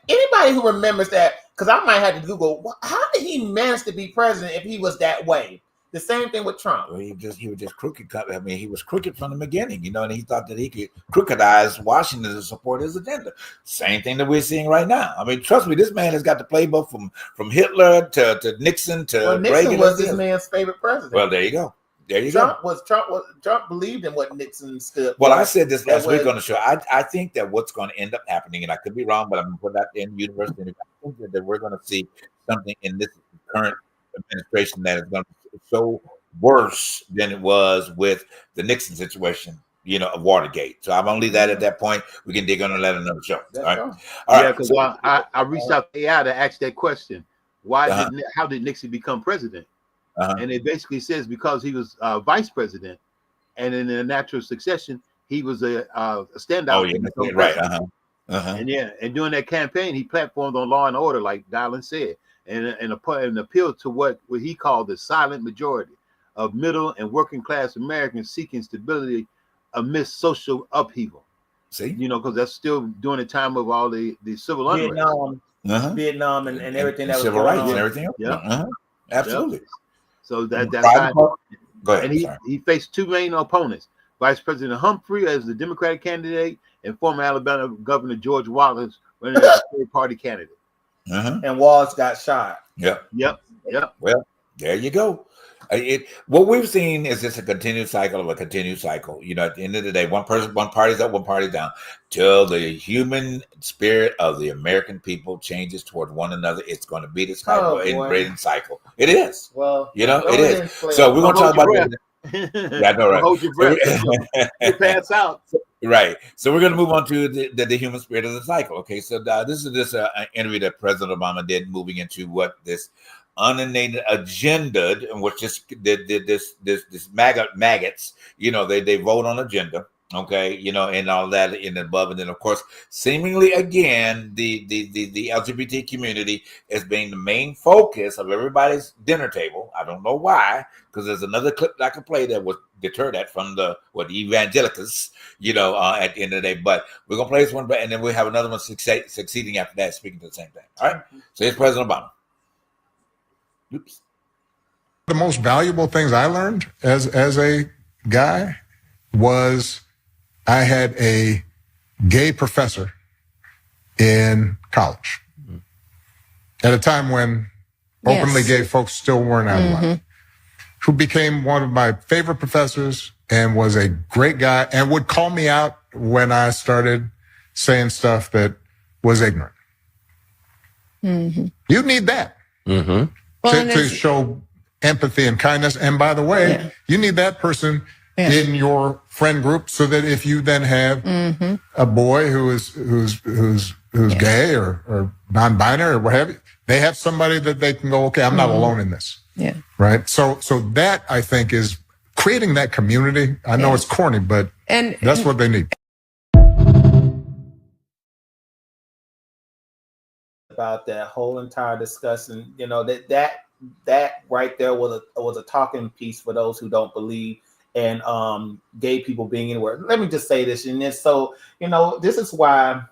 anybody who remembers that? Because I might have to Google, how did he manage to be president if he was that way? The same thing with Trump. Well, he was just crooked. I mean, he was crooked from the beginning, and he thought that he could crookedize Washington to support his agenda. Same thing that we're seeing right now. I mean, trust me, this man has got the playbook from Hitler to Nixon to Nixon Reagan. Was this man's favorite president. Well, there you go. There you Trump go. Trump believed in what Nixon stood. Well, I said this last week on the show. I think that what's going to end up happening, and I could be wrong, but I'm going to put that in university. I think that we're going to see something in this current administration that is going to be so worse than it was with the Nixon situation, of Watergate. So I'm going to leave that at that point. We can dig on and let another show. All right. All yeah, right. because I reached out to AI to ask that question. How did Nixon become president? And it basically says because he was vice president, and in a natural succession, he was a standout. Oh, yeah, right. And during that campaign, he platformed on law and order, like Dylan said, and appealed to what he called the silent majority of middle and working class Americans seeking stability amidst social upheaval. See, because that's still during the time of all the civil unrest, Vietnam, and everything that was civil going rights on. and everything else. Yeah, absolutely. Yep. So that's how. Go ahead. And he faced two main opponents: Vice President Humphrey as the Democratic candidate, and former Alabama Governor George Wallace running as a third-party candidate. And Wallace got shot. Yep. Well, there you go. What we've seen is just a continued cycle of a continued cycle. At the end of the day, one party's up, one party's down, till the human spirit of the American people changes toward one another. It's going to be this type of inbreeding cycle. It is. Well, it is. So we're going to talk about that. Yeah, I know, right? Hold your breath. You pass out. Right. So we're going to move on to the human spirit of the cycle. Okay. So this is an interview that President Obama did, moving into what this uninated agenda, in which this maggots, they vote on agenda, okay, and all that in above, and then of course, seemingly again, the LGBT community as being the main focus of everybody's dinner table. I don't know why, because there's another clip that I could play that would deter that from the evangelicals, at the end of the day. But we're gonna play this one, and then we'll have another one succeeding after that, speaking to the same thing. All right. So here's President Obama. Oops. The most valuable things I learned as a guy was I had a gay professor in college at a time when openly gay folks still weren't outlawed, who became one of my favorite professors and was a great guy and would call me out when I started saying stuff that was ignorant. You need that. To show empathy and kindness. And by the way, you need that person in your friend group so that if you then have a boy who's gay or non-binary or what have you, they have somebody that they can go, okay, I'm not alone in this. Yeah. Right. So that I think is creating that community. I know it's corny, but that's what they need. About that whole entire discussion, that right there was a talking piece for those who don't believe in gay people being anywhere. Let me just say this, and it's so this is why,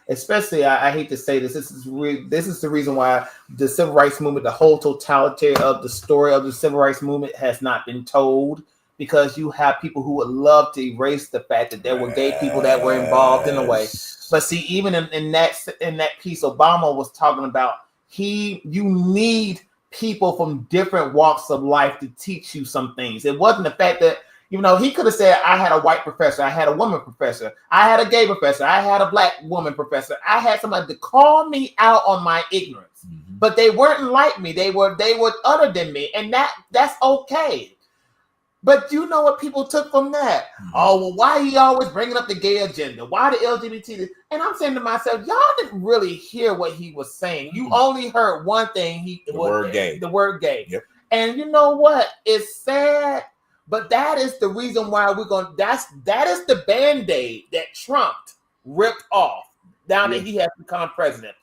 especially I hate to say this. This is the reason why the civil rights movement, the whole totality of the story of the civil rights movement, has not been told. Because you have people who would love to erase the fact that there were gay people that were involved in a way. But see, even in that piece, Obama was talking about you need people from different walks of life to teach you some things. It wasn't the fact that he could have said, I had a white professor, I had a woman professor, I had a gay professor, I had a black woman professor, I had somebody to call me out on my ignorance. But they weren't like me. They were other than me, and that's okay. But you know what people took from that? Oh, well, why he always bringing up the gay agenda? Why the LGBT? And I'm saying to myself, y'all didn't really hear what he was saying. You only heard one thing. The word gay. Yep. And you know what? It's sad, but that is the reason why that is the Band-Aid that Trump ripped off now that he has become president.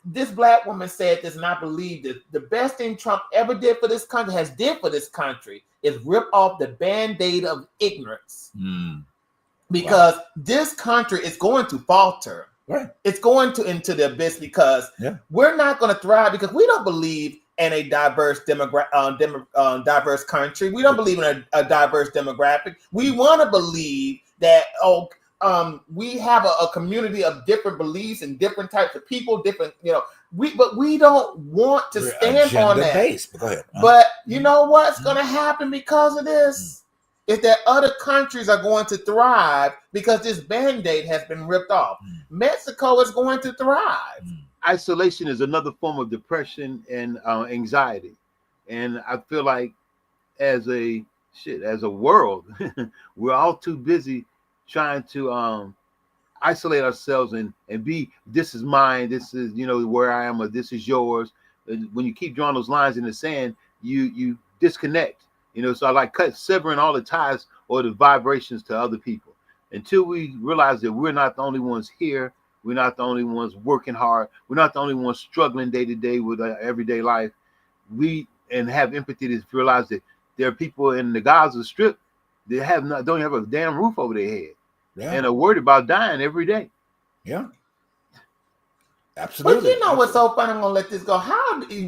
This black woman said this, and I believe that the best thing Trump ever did for this country is rip off the Band-Aid of ignorance. Because this country is going to falter. Right. It's going into the abyss because we're not going to thrive because we don't believe in a diverse diverse country. We don't believe in a diverse demographic. We want to believe that we have a community of different beliefs and different types of people, different, but we don't want to stand on that. Based. Go ahead. But you know what's going to happen because of this? Is that other countries are going to thrive because this Band-Aid has been ripped off. Mexico is going to thrive. Isolation is another form of depression and anxiety. And I feel like as a world, we're all too busy trying to isolate ourselves and be, this is mine, this is, where I am, or this is yours. When you keep drawing those lines in the sand, you disconnect. So I like severing all the ties or the vibrations to other people until we realize that we're not the only ones here. We're not the only ones working hard. We're not the only ones struggling day to day with our everyday life. And have empathy to realize that there are people in the Gaza Strip that don't have a damn roof over their head and are worried about dying every day. Yeah. Absolutely. But what's so funny? I'm gonna let this go.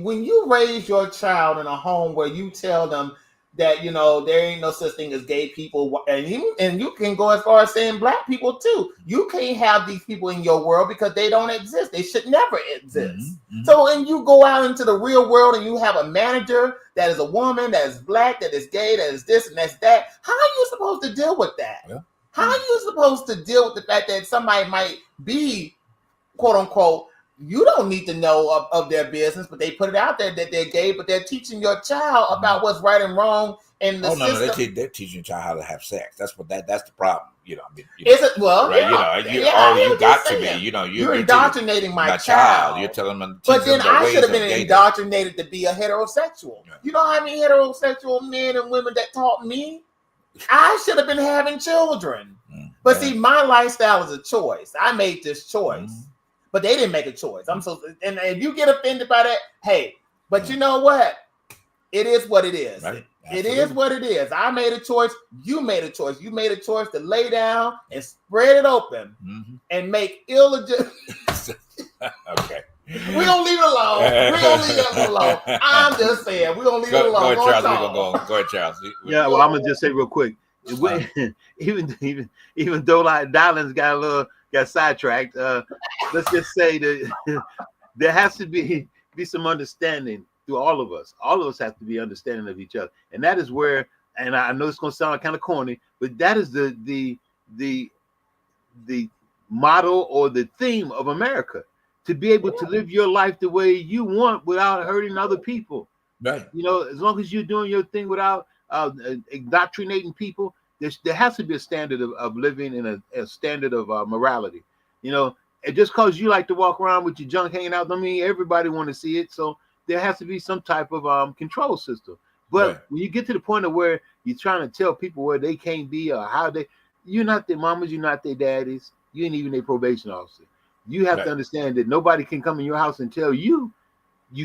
When you raise your child in a home where you tell them that there ain't no such thing as gay people, and you can go as far as saying black people too. You can't have these people in your world because they don't exist. They should never exist. So when you go out into the real world and you have a manager that is a woman, that is black, that is gay, that is this and that's that, how are you supposed to deal with that? Yeah. How are you supposed to deal with the fact that somebody might be, quote unquote, you don't need to know of their business, but they put it out there that they're gay, but they're teaching your child about what's right and wrong in the system. No, they're teaching your child how to have sex. That's the problem. Is it? Well, right? You got to be. You're indoctrinating my child. You're telling them. But then I should have been indoctrinated to be a heterosexual. Yeah. You know how many heterosexual men and women that taught me? I should have been having children. But see, my lifestyle is a choice. I made this choice. But they didn't make a choice. And if you get offended by that, hey, but you know what? It is what it is. Right. It is what it is. I made a choice. You made a choice. You made a choice to lay down and spread it open and make illegitimate. Okay. We're going to leave it alone. We're going to leave that alone. I'm just saying, we're going to leave it alone. Go ahead, Charles. Go ahead, Charles. Yeah, well, I'm going to just say real quick. Even though Dylan's got sidetracked. Let's just say that there has to be some understanding through all of us. All of us have to be understanding of each other, and that is where. And I know it's going to sound kind of corny, but that is the motto or the theme of America: to be able to live your life the way you want without hurting other people. Right. As long as you're doing your thing without indoctrinating people. There has to be a standard of living and a standard of morality. And just because you like to walk around with your junk hanging out, don't mean everybody want to see it. So there has to be some type of control system. But when you get to the point of where you're trying to tell people where they can't be or how you're not their mamas, you're not their daddies, you ain't even their probation officer. You have to understand that nobody can come in your house and tell you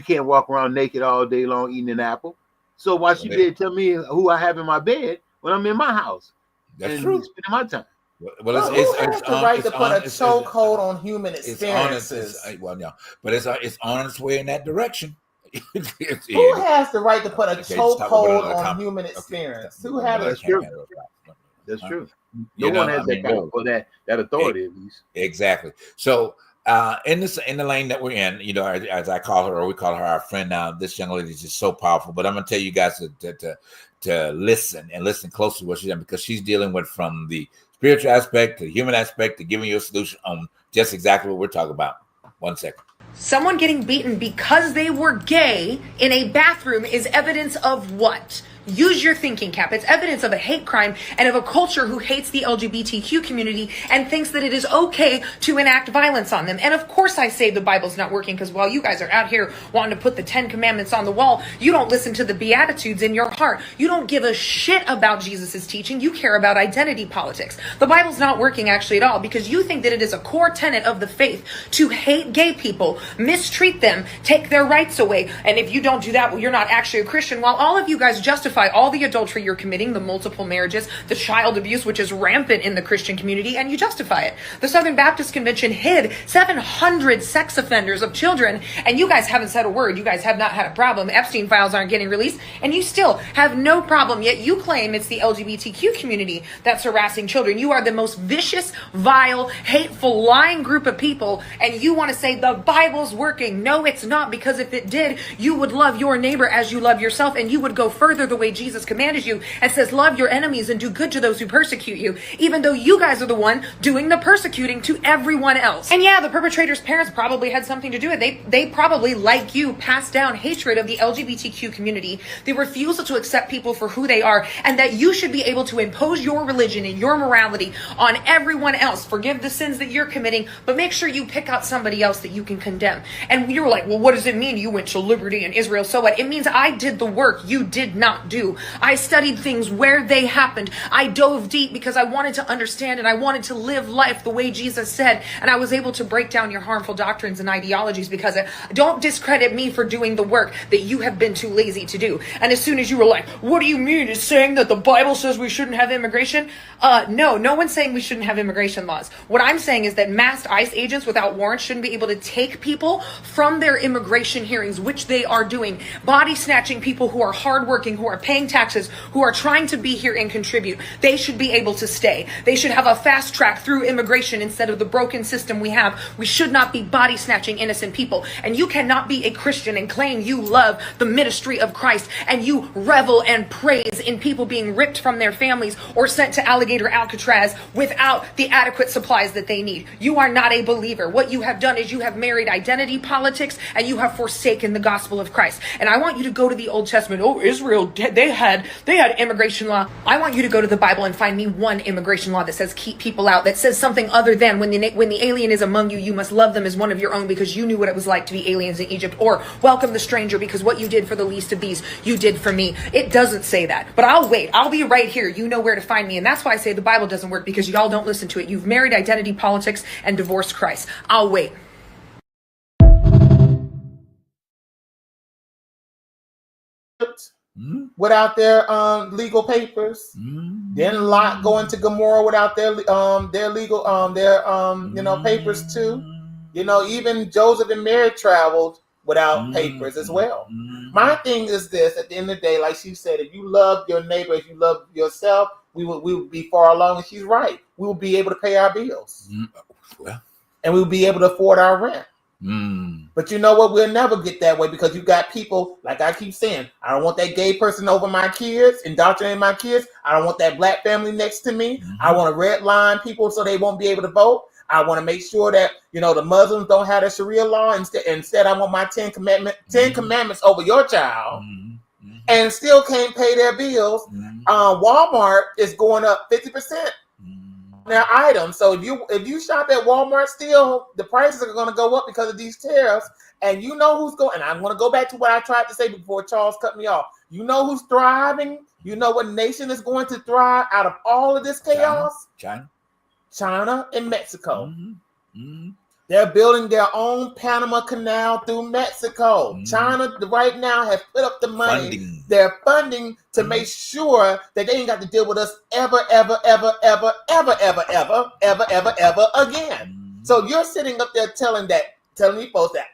can't walk around naked all day long eating an apple. So why should you be able to tell me who I have in my bed when I'm in my house? That's true. Spending my time. Well, it's the right to put a chokehold on human experiences. But it's on its way in that direction. Who has the right to put a chokehold on human experience? Who has That's true. That's true. No one has that power or that authority at least. Exactly. So in the lane that we're in, as I call her, or we call her our friend now, this young lady is just so powerful. But I'm gonna tell you guys to listen and listen closely to what she's done, because she's dealing with from the spiritual aspect to the human aspect to giving you a solution on just exactly what we're talking about. 1 second. Someone getting beaten because they were gay in a bathroom is evidence of what? Use your thinking cap. It's evidence of a hate crime and of a culture who hates the LGBTQ community and thinks that it is okay to enact violence on them. And of course I say the Bible's not working, because while you guys are out here wanting to put the 10 commandments on the wall, you don't listen to the Beatitudes in your heart. You don't give a shit about Jesus's teaching. You care about identity politics. The Bible's not working actually at all, because you think that it is a core tenet of the faith to hate gay people, mistreat them, take their rights away. And if you don't do that, well, you're not actually a Christian. While all of you guys justify justify all the adultery you're committing, the multiple marriages, the child abuse, which is rampant in the Christian community, and you justify it. The Southern Baptist Convention hid 700 sex offenders of children, and you guys haven't said a word. You guys have not had a problem. Epstein files aren't getting released, and you still have no problem, yet you claim it's the LGBTQ community that's harassing children. You are the most vicious, vile, hateful, lying group of people, and you want to say the Bible's working. No, it's not, because if it did, you would love your neighbor as you love yourself, and you would go further the way Jesus commanded you and says, love your enemies and do good to those who persecute you, even though you guys are the one doing the persecuting to everyone else. And yeah, the perpetrator's parents probably had something to do with it. They probably, like you, passed down hatred of the LGBTQ community, the refusal to accept people for who they are, and that you should be able to impose your religion and your morality on everyone else. Forgive the sins that you're committing, but make sure you pick out somebody else that you can condemn. And you were like, well, what does it mean you went to liberty in Israel? So what? It means I did the work you did not do. I studied things where they happened. I dove deep because I wanted to understand and I wanted to live life the way Jesus said. And I was able to break down your harmful doctrines and ideologies because don't discredit me for doing the work that you have been too lazy to do. And as soon as you were like, what do you mean? It's saying that the Bible says we shouldn't have immigration? No one's saying we shouldn't have immigration laws. What I'm saying is that masked ICE agents without warrants shouldn't be able to take people from their immigration hearings, which they are doing, body snatching people who are hardworking, who are paying taxes, who are trying to be here and contribute. They should be able to stay. They should have a fast track through immigration instead of the broken system we have. We should not be body snatching innocent people. And you cannot be a Christian and claim you love the ministry of Christ and you revel and praise in people being ripped from their families or sent to alligator Alcatraz without the adequate supplies that they need. You are not a believer. What you have done is you have married identity politics and you have forsaken the gospel of Christ. And I want you to go to the Old Testament. Oh, Israel, they had immigration law. I want you to go to the Bible and find me one immigration law that says keep people out, that says something other than when the alien is among you, you must love them as one of your own because you knew what it was like to be aliens in Egypt, or welcome the stranger because what you did for the least of these, you did for me. It doesn't say that, but I'll wait. I'll be right here. You know where to find me. And that's why I say the Bible doesn't work, because y'all don't listen to it. You've married identity politics and divorced Christ. I'll wait. Without their legal papers, then Lot going to Gomorrah without their legal papers too. Even Joseph and Mary traveled without papers as well. My thing is this: at the end of the day, like she said, if you love your neighbor, if you love yourself, we will be far along. And she's right. We will be able to pay our bills, and we will be able to afford our rent. But you know what? We'll never get that way because you got people, like I keep saying, I don't want that gay person over my kids, indoctrinating my kids. I don't want that black family next to me. I want to red line people so they won't be able to vote. I want to make sure that, the Muslims don't have the Sharia law. Instead, I want my 10 commandments over your child and still can't pay their bills. Walmart is going up 50%. Their items. So if you shop at Walmart, still the prices are going to go up because of these tariffs. And you know who's going. And I'm going to go back to what I tried to say before Charles cut me off. You know who's thriving. You know what nation is going to thrive out of all of this chaos? China and Mexico. They're building their own Panama Canal through Mexico. China right now has put up the money. They're funding to make sure that they ain't got to deal with us ever again. So you're sitting up there telling me folks that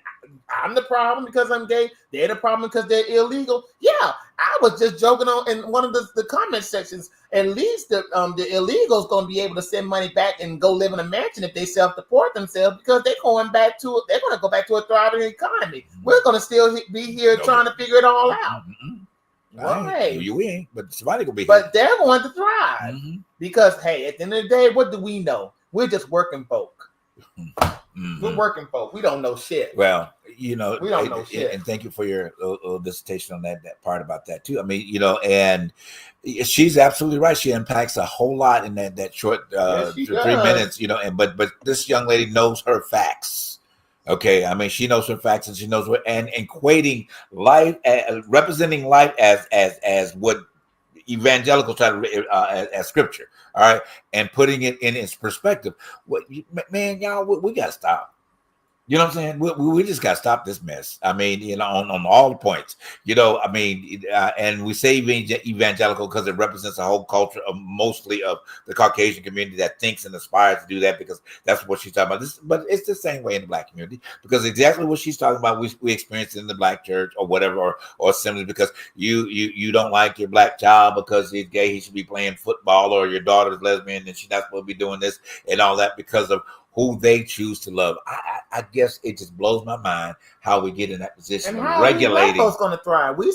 I'm the problem because I'm gay. They're the problem because they're illegal. Yeah, I was just joking on in one of the comment sections. At least the illegals going to be able to send money back and go live in a mansion if they self-deport themselves because they're going to go back to a thriving economy. We're going to still be here trying to figure it all out. Right. We ain't, but somebody gonna be. But they're going to thrive because hey, at the end of the day, what do we know? We're just working folk. We're working folk. We don't know shit. Well, we don't know shit. And thank you for your little dissertation on that part about that too. I mean, and she's absolutely right. She unpacks a whole lot in that short 3 minutes. But this young lady knows her facts. Okay, I mean, she knows her facts and she knows what, and equating life, representing life as what evangelicals try to as scripture. All right, and putting it in its perspective. What, man, y'all, we got to stop. You know what I'm saying? We just got to stop this mess. I mean, you know, on all the points. You know, I mean, and we say evangelical because it represents a whole culture of mostly of the Caucasian community that thinks and aspires to do that because that's what she's talking about. But it's the same way in the Black community because exactly what she's talking about we experienced in the Black church or whatever or simply because you don't like your Black child because he's gay, he should be playing football, or your daughter's lesbian and she's not supposed to be doing this and all that because of who they choose to love. I guess it just blows my mind how we get in that position and of how regulating. Black folks going to thrive? We're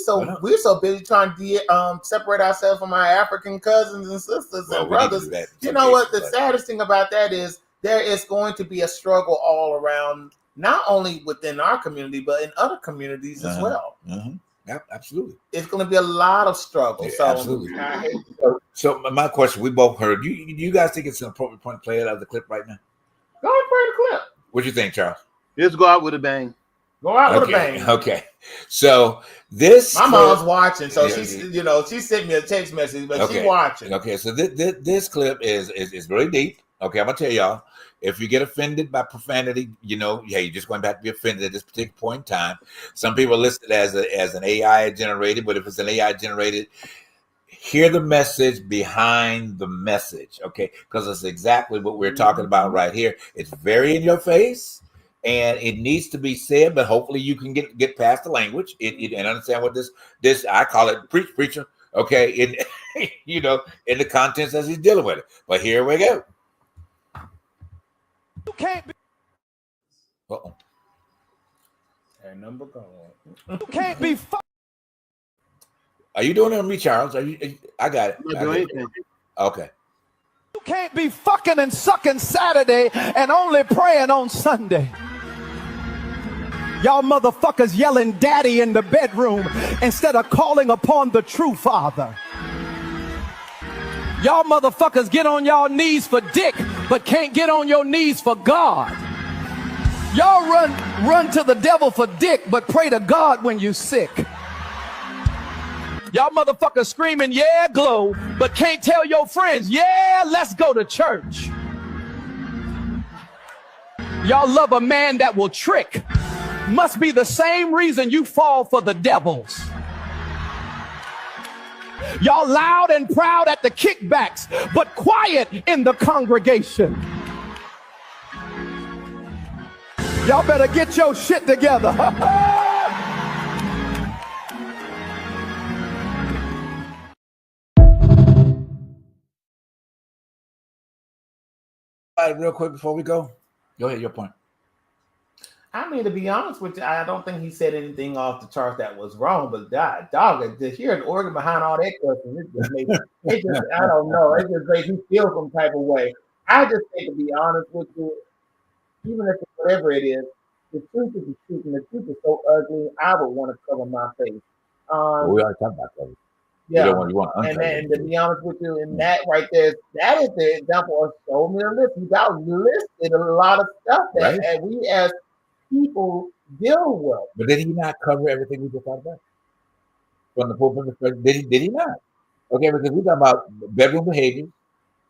so busy trying to separate ourselves from our African cousins and sisters and brothers. You know what? The saddest thing about that is there is going to be a struggle all around, not only within our community but in other communities as well. Yeah, absolutely. It's going to be a lot of struggle. Yeah, so absolutely. So my question, we both heard. You guys think it's an appropriate point to play it out of the clip right now? Go ahead and play the clip. What you think, Charles? Let's go out with a bang. Go out with a bang. Okay. So this my mom's watching, so she sent me a text message, but she's watching. Okay, so this clip is really deep. Okay, I'm gonna tell y'all. If you get offended by profanity, you know, yeah, you're just going to have to be offended at this particular point in time. Some people list it as an AI generated, but if it's an AI generated, hear the message behind the message, okay? Because it's exactly what we're talking about right here. It's very in your face, and it needs to be said, but hopefully you can get past the language and understand what this I call it preacher, okay? In you know, in the contents as he's dealing with it. But here we go. You can't be. Uh-oh. That number going. You can't be. Are you doing it on me, Charles? I got it. I'm not doing anything. Okay. You can't be fucking and sucking Saturday and only praying on Sunday. Y'all motherfuckers yelling daddy in the bedroom instead of calling upon the true father. Y'all motherfuckers get on y'all knees for dick, but can't get on your knees for God. Y'all run to the devil for dick, but pray to God when you sick. Y'all motherfuckers screaming, yeah, glow, but can't tell your friends, yeah, let's go to church. Y'all love a man that will trick. Must be the same reason you fall for the devils. Y'all loud and proud at the kickbacks, but quiet in the congregation. Y'all better get your shit together. Real quick before we go ahead, your point. I mean, to be honest with you, I don't think he said anything off the chart that was wrong. But dog, to hear an organ behind all that question, I don't know. It just makes me feel some type of way. I just think, to be honest with you, even if it's whatever it is, the truth is the truth, and the truth is so ugly. I would want to cover my face. Well, we already talked about that. Yeah, and to be honest with you, and that right there, that is the example of show me a list. You got listed a lot of stuff that we as people deal with. But did he not cover everything we just talked about? From the pulpit, did he not? Okay, because we talk about bedroom behavior,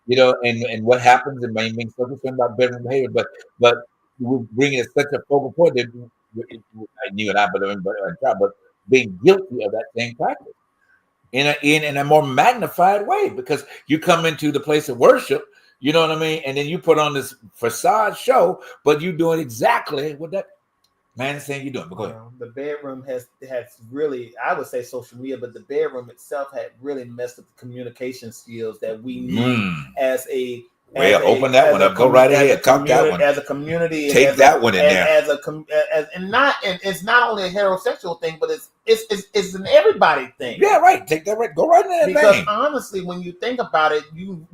you know, and what happens and being so concerned about bedroom behavior, but we're bringing it such a focal point that you and I, but being guilty of that same practice in a more magnified way, because you come into the place of worship, you know what I mean, and then you put on this facade show, but you doing exactly what that man is saying you're doing. But go ahead. The bedroom has really, I would say social media, but the bedroom itself had really messed up the communication skills that we need as a. Open that one up. Go right ahead. Talk that one. As a community, take that one in there. And it's not only a heterosexual thing, but it's an everybody thing. Yeah, right. Take that right. Go right in there. Because honestly, when you think about it,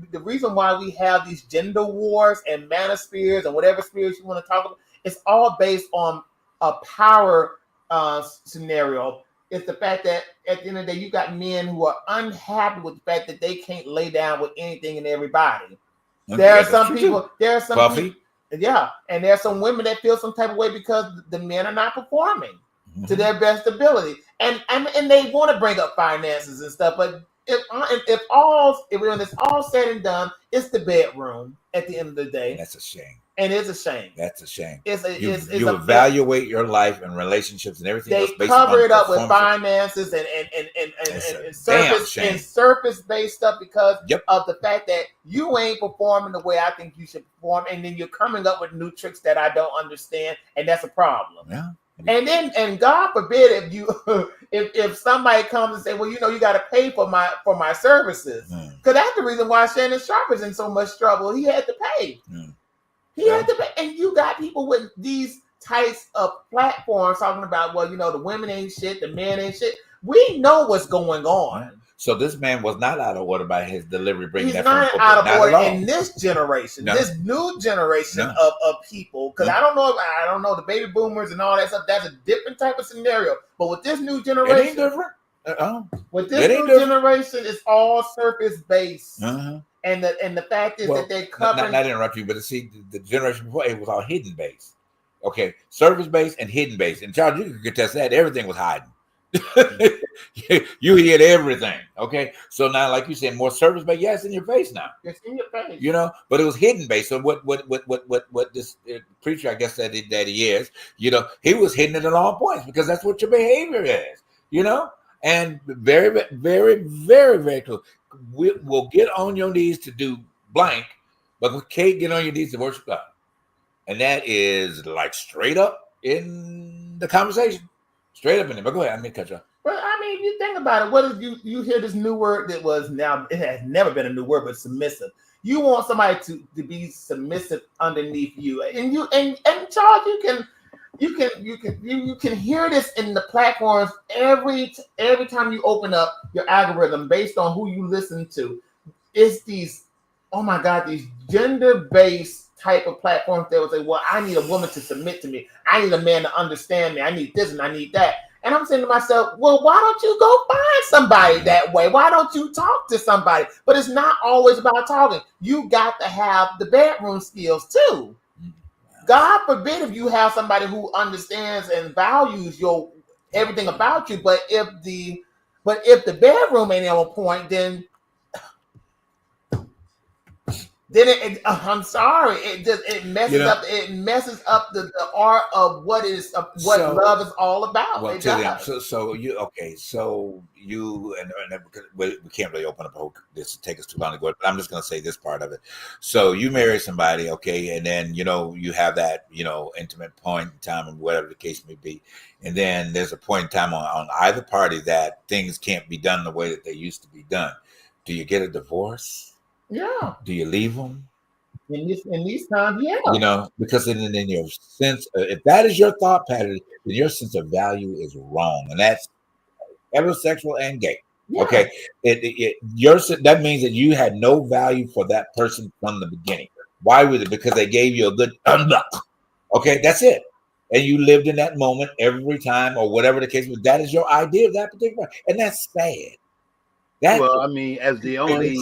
the reason why we have these gender wars and manospheres and whatever spheres you want to talk about, it's all based on a power scenario. It's the fact that at the end of the day, you got men who are unhappy with the fact that they can't lay down with anything and everybody. There are some people, yeah, and there are some women that feel some type of way because the men are not performing to their best ability, and they want to bring up finances and stuff. But when it's all said and done, it's the bedroom at the end of the day. That's a shame. And it's a shame. That's a shame. You evaluate your life and relationships and everything. They cover it up with finances and surface based stuff because of the fact that you ain't performing the way I think you should perform, and then you're coming up with new tricks that I don't understand, and that's a problem. Yeah. And God forbid if you if somebody comes and say, well, you got to pay for my services, because that's the reason why Shannon Sharp is in so much trouble. He had to pay. He had to pay, and you got people with these types of platforms talking about, well, the women ain't shit, the men ain't shit. We know what's going on. So this man was not out of order by his delivery. He's not out of order in this generation, this new generation of people. Because I don't know the baby boomers and all that stuff. That's a different type of scenario. But with this new generation, it ain't different. With this new generation, it's all surface based. And the fact is that they cover. Not interrupt you, but see, the generation before, it was all hidden based. Okay, service based and hidden based. And Charles, you can contest that everything was hiding. You hid everything. Okay, so now, like you said, more service based. Yeah, it's in your face now. It's in your face. But it was hidden based. So what this preacher, I guess that he is, he was hidden it at all points because that's what your behavior is. And very, very, very, very close. We'll get on your knees to do blank, but we can't get on your knees to worship God. And that is like straight up in the conversation. Straight up in there. But go ahead, I'm going to cut you off. Well, I mean, you think about it. What if you hear this new word that was now, it has never been a new word, but submissive. You want somebody to be submissive underneath you. And Charles, you can hear this in the platforms every time you open up your algorithm based on who you listen to. It's these, oh my God, these gender-based type of platforms that will say, well, I need a woman to submit to me. I need a man to understand me. I need this and I need that. And I'm saying to myself, well, why don't you go find somebody that way? Why don't you talk to somebody? But it's not always about talking. You got to have the bedroom skills too. God forbid if you have somebody who understands and values everything about you, but if the bedroom ain't on point, then I'm sorry, it messes up the art of what love is all about. Well, so you and we can't really open up this would take us too long to go, but I'm just going to say this part of it. So you marry somebody, okay, and then you have that intimate point in time and whatever the case may be, and then there's a point in time on either party that things can't be done the way that they used to be done. Do you get a divorce? Yeah. Do you leave them? In these times, yeah. Because in your sense, if that is your thought pattern, then your sense of value is wrong, and that's heterosexual and gay. Yeah. Okay, that means that you had no value for that person from the beginning. Why would it? Because they gave you a good okay, that's it, and you lived in that moment every time, or whatever the case was. That is your idea of that particular, and that's sad. Well, I mean, as the only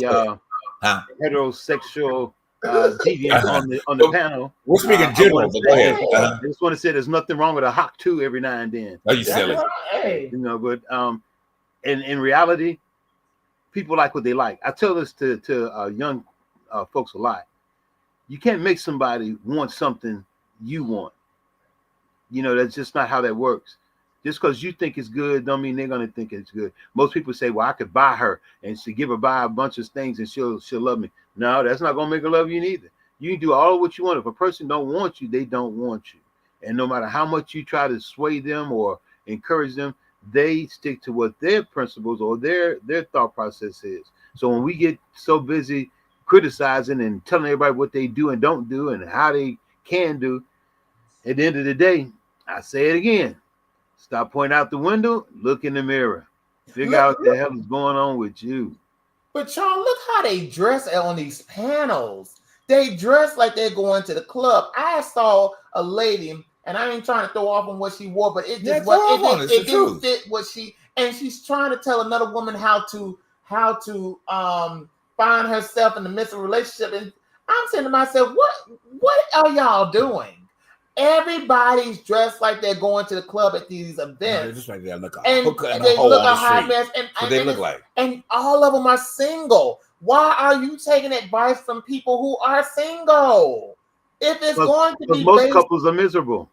heterosexual deviant on the panel. We're speaking general, but go ahead. I just want to say there's nothing wrong with a hawk too every now and then. Oh, you silly. But in reality, people like what they like. I tell this to young folks a lot. You can't make somebody want something you want. That's just not how that works. Just because you think it's good don't mean they're going to think it's good. Most people say, well, I could buy her and buy a bunch of things and she'll love me. No, that's not going to make her love you neither. You can do all of what you want. If a person don't want you, they don't want you. And no matter how much you try to sway them or encourage them, they stick to what their principles or their thought process is. So when we get so busy criticizing and telling everybody what they do and don't do and how they can do, at the end of the day, I say it again. Stop pointing out the window, look in the mirror. Figure out what the hell is going on with you. But y'all, look how they dress on these panels. They dress like they're going to the club. I saw a lady, and I ain't trying to throw off on what she wore, but it just it didn't fit what she, and she's trying to tell another woman how to find herself in the midst of a relationship. And I'm saying to myself, what are y'all doing? Everybody's dressed like they're going to the club at these events. No, they're just like they look a hot mess. And they look like. And all of them are single. Why are you taking advice from people who are single? if it's going to be most based, couples are miserable,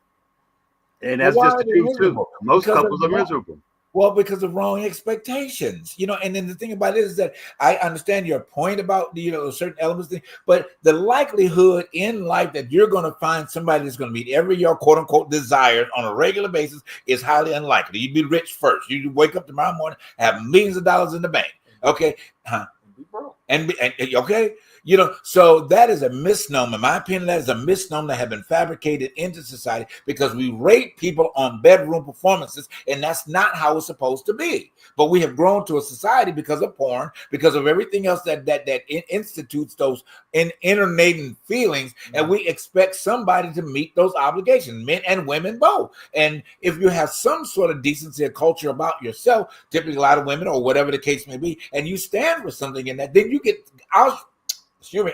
and that's just the truth too. Most couples are miserable. Well, because of wrong expectations, and then the thing about it is that I understand your point about, certain elements, but the likelihood in life that you're going to find somebody that's going to meet every your quote unquote desires on a regular basis is highly unlikely. You'd be rich first. You wake up tomorrow morning, have millions of dollars in the bank. Okay. And okay. So that is a misnomer. In my opinion, that is a misnomer that have been fabricated into society because we rate people on bedroom performances, and that's not how it's supposed to be. But we have grown to a society because of porn, because of everything else that institutes those internating feelings, and we expect somebody to meet those obligations, men and women both. And if you have some sort of decency or culture about yourself, typically a lot of women or whatever the case may be, and you stand for something in that, then you get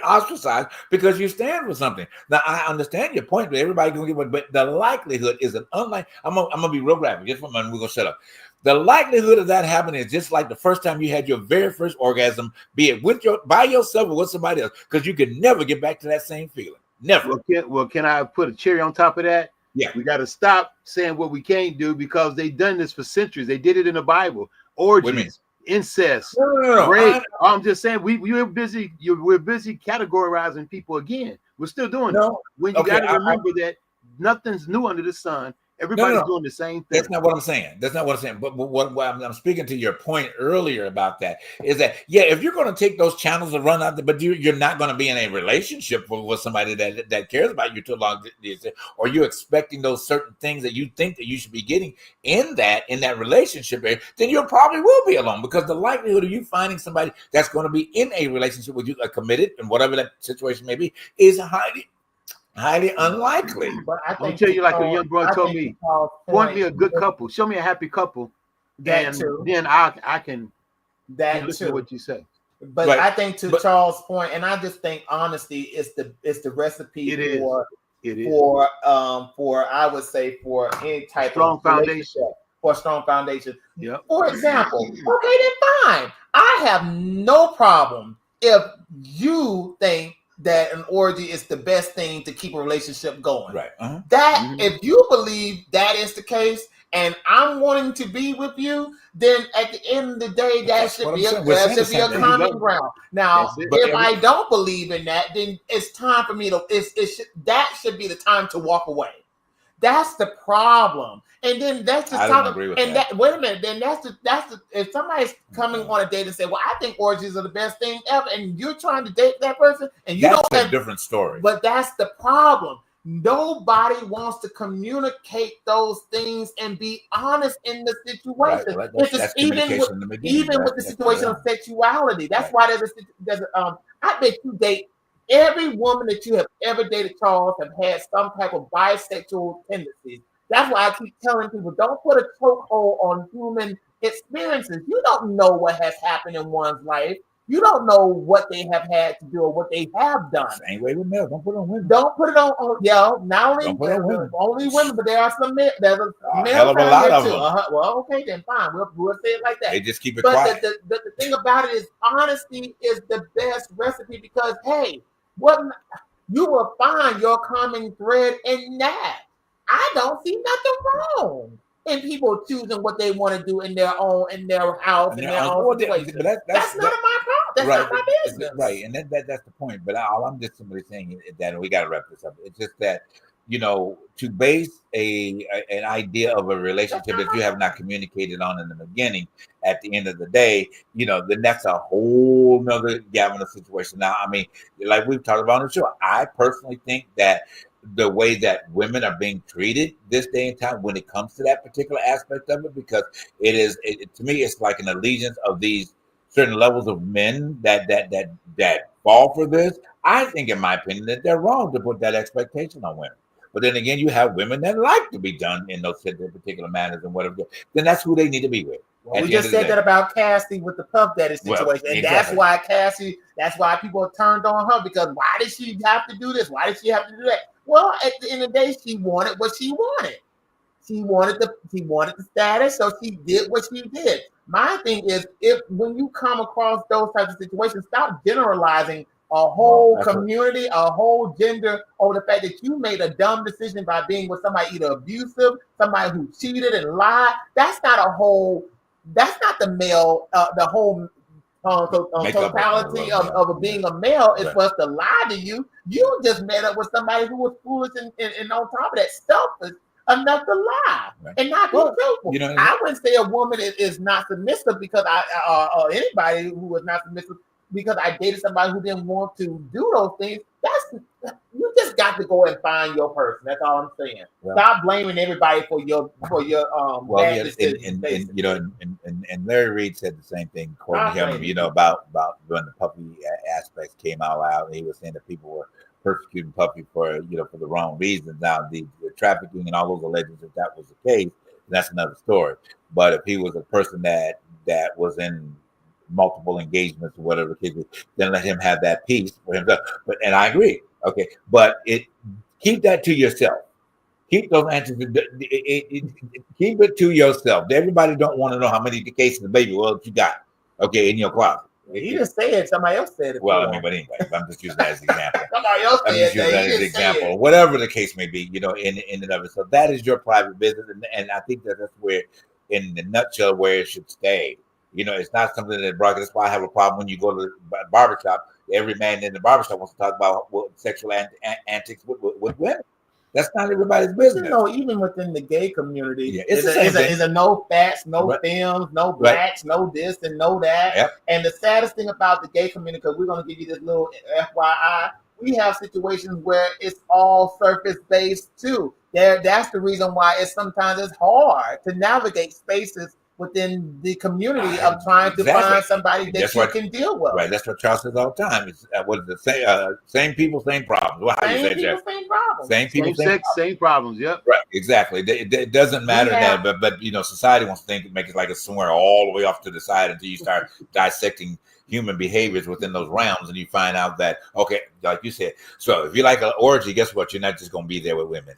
ostracized because you stand for something. Now I understand your point, but everybody gonna get one. But the likelihood is an unlike. I'm gonna be real graphic. Just for a minute, we're gonna shut up. The likelihood of that happening is just like the first time you had your very first orgasm, be it by yourself or with somebody else, because you can never get back to that same feeling. Never. Well, can I put a cherry on top of that? Yeah. We got to stop saying what we can't do because they've done this for centuries. They did it in the Bible. Orgies, incest, rape. I'm just saying we're busy. We're busy categorizing people again. We're still doing it. When you got to remember that nothing's new under the sun. Everybody's doing the same thing. That's not what I'm saying. But what I'm speaking to your point earlier about that is that, if you're going to take those channels and run out there, but you're not going to be in a relationship with somebody that cares about you too long, or you're expecting those certain things that you think that you should be getting in that relationship, then you probably will be alone, because the likelihood of you finding somebody that's going to be in a relationship with you, committed, and whatever that situation may be, is highly unlikely. But I think, I'll tell you, like a young boy told me, point me a good couple, show me a happy couple, then I can listen to what you say. But I think Charles' point, and I just think honesty is the recipe for I would say for any type strong of foundation. For a strong foundation. Yeah. For example, okay, then fine. I have no problem if you think that an orgy is the best thing to keep a relationship going. Right. If you believe that is the case, and I'm wanting to be with you, then at the end of the day, that should be a common ground. Now, if I don't believe in that, then it's time for me to. That should be the time to walk away. That's the problem. And then that's just talking. And that wait a minute. Then that's the if somebody's coming on a date and say, "Well, I think orgies are the best thing ever," and you're trying to date that person, and you don't have a different story. But that's the problem. Nobody wants to communicate those things and be honest in the situation. Right. It's even with the situation of sexuality. That's why there's I bet you date every woman that you have ever dated, Charles, have had some type of bisexual tendencies. That's why I keep telling people, don't put a chokehold on human experiences. You don't know what has happened in one's life. You don't know what they have had to do or what they have done. Same way with males. Don't put it on women. Don't put it on not only women, but there are some men. There's a male hell of a lot of too. them. Well, okay, then fine. We'll say it like that. They just keep it quiet. But the thing about it is, honesty is the best recipe because, hey, you will find your common thread in that. I don't see nothing wrong in people choosing what they want to do in their house, in their own situation. That's none of my problem. That's not my business. Right, and that's the point. But all I'm just simply saying is that, and we got to wrap this up. It's just that, to base an idea of a relationship that you have not communicated on in the beginning, at the end of the day, then that's a whole nother gavin of situation. Now, I mean, like we've talked about on the show, I personally think that the way that women are being treated this day and time when it comes to that particular aspect of it, because to me, it's like an allegiance of these certain levels of men that fall for this. I think, in my opinion, that they're wrong to put that expectation on women. But then again, you have women that like to be done in those particular manners and whatever. Then that's who they need to be with. Well, we just said that about Cassie with the Puff Daddy situation. And that's why people turned on her, because why did she have to do this? Why did she have to do that? Well, at the end of the day, she wanted what she wanted. She wanted the status, so she did what she did. My thing is, when you come across those types of situations, stop generalizing a whole community, a whole gender over the fact that you made a dumb decision by being with somebody either abusive, somebody who cheated and lied. That's not the male, the whole totality of being a male is for us to lie to you. You just met up with somebody who was foolish and on top of that, selfish enough to lie and not be truthful. I wouldn't say a woman is not submissive because or anybody who is not submissive because I dated somebody who didn't want to do those things. You just got to go and find your person. That's all I'm saying. Well, stop blaming everybody for your bad decisions. And Larry Reid said the same thing according to him, about when the puppy aspects came out loud. He was saying that people were persecuting puppy for the wrong reasons. Now the trafficking and all those allegations, if that was the case, that's another story. But if he was a person that was in multiple engagements or whatever the case is, then let him have that peace for himself. And I agree. Okay, but keep that to yourself. Keep those answers. Keep it to yourself. Everybody don't want to know how many cases of baby oil you got. Okay, in your closet. He didn't say it. Somebody else said it. Well, but anyway, I'm just using that as an example. Somebody else said it. That as an example, whatever the case may be, in and of it. So that is your private business, and I think that's where, in the nutshell, where it should stay. It's not something that brought. That's why I have a problem when you go to the barbershop. Every man in the barbershop wants to talk about sexual antics with women. That's not everybody's business. Even within the gay community, it's a no facts, no films, no blacks, no this and no that. Yep. And the saddest thing about the gay community, because we're going to give you this little FYI, we have situations where it's all surface based too. That's the reason why sometimes it's hard to navigate spaces within the community of trying to find somebody that you can deal with. Right. That's what Charles says all the time. It's same people, same problems. Well, how do you say that? Same problems. Same people, same problems. Yep. Right. Exactly. It doesn't matter that, but society wants to make it like it's somewhere all the way off to the side until you start dissecting human behaviors within those realms, and you find out that, okay, like you said, so if you like an orgy, guess what? You're not just going to be there with women.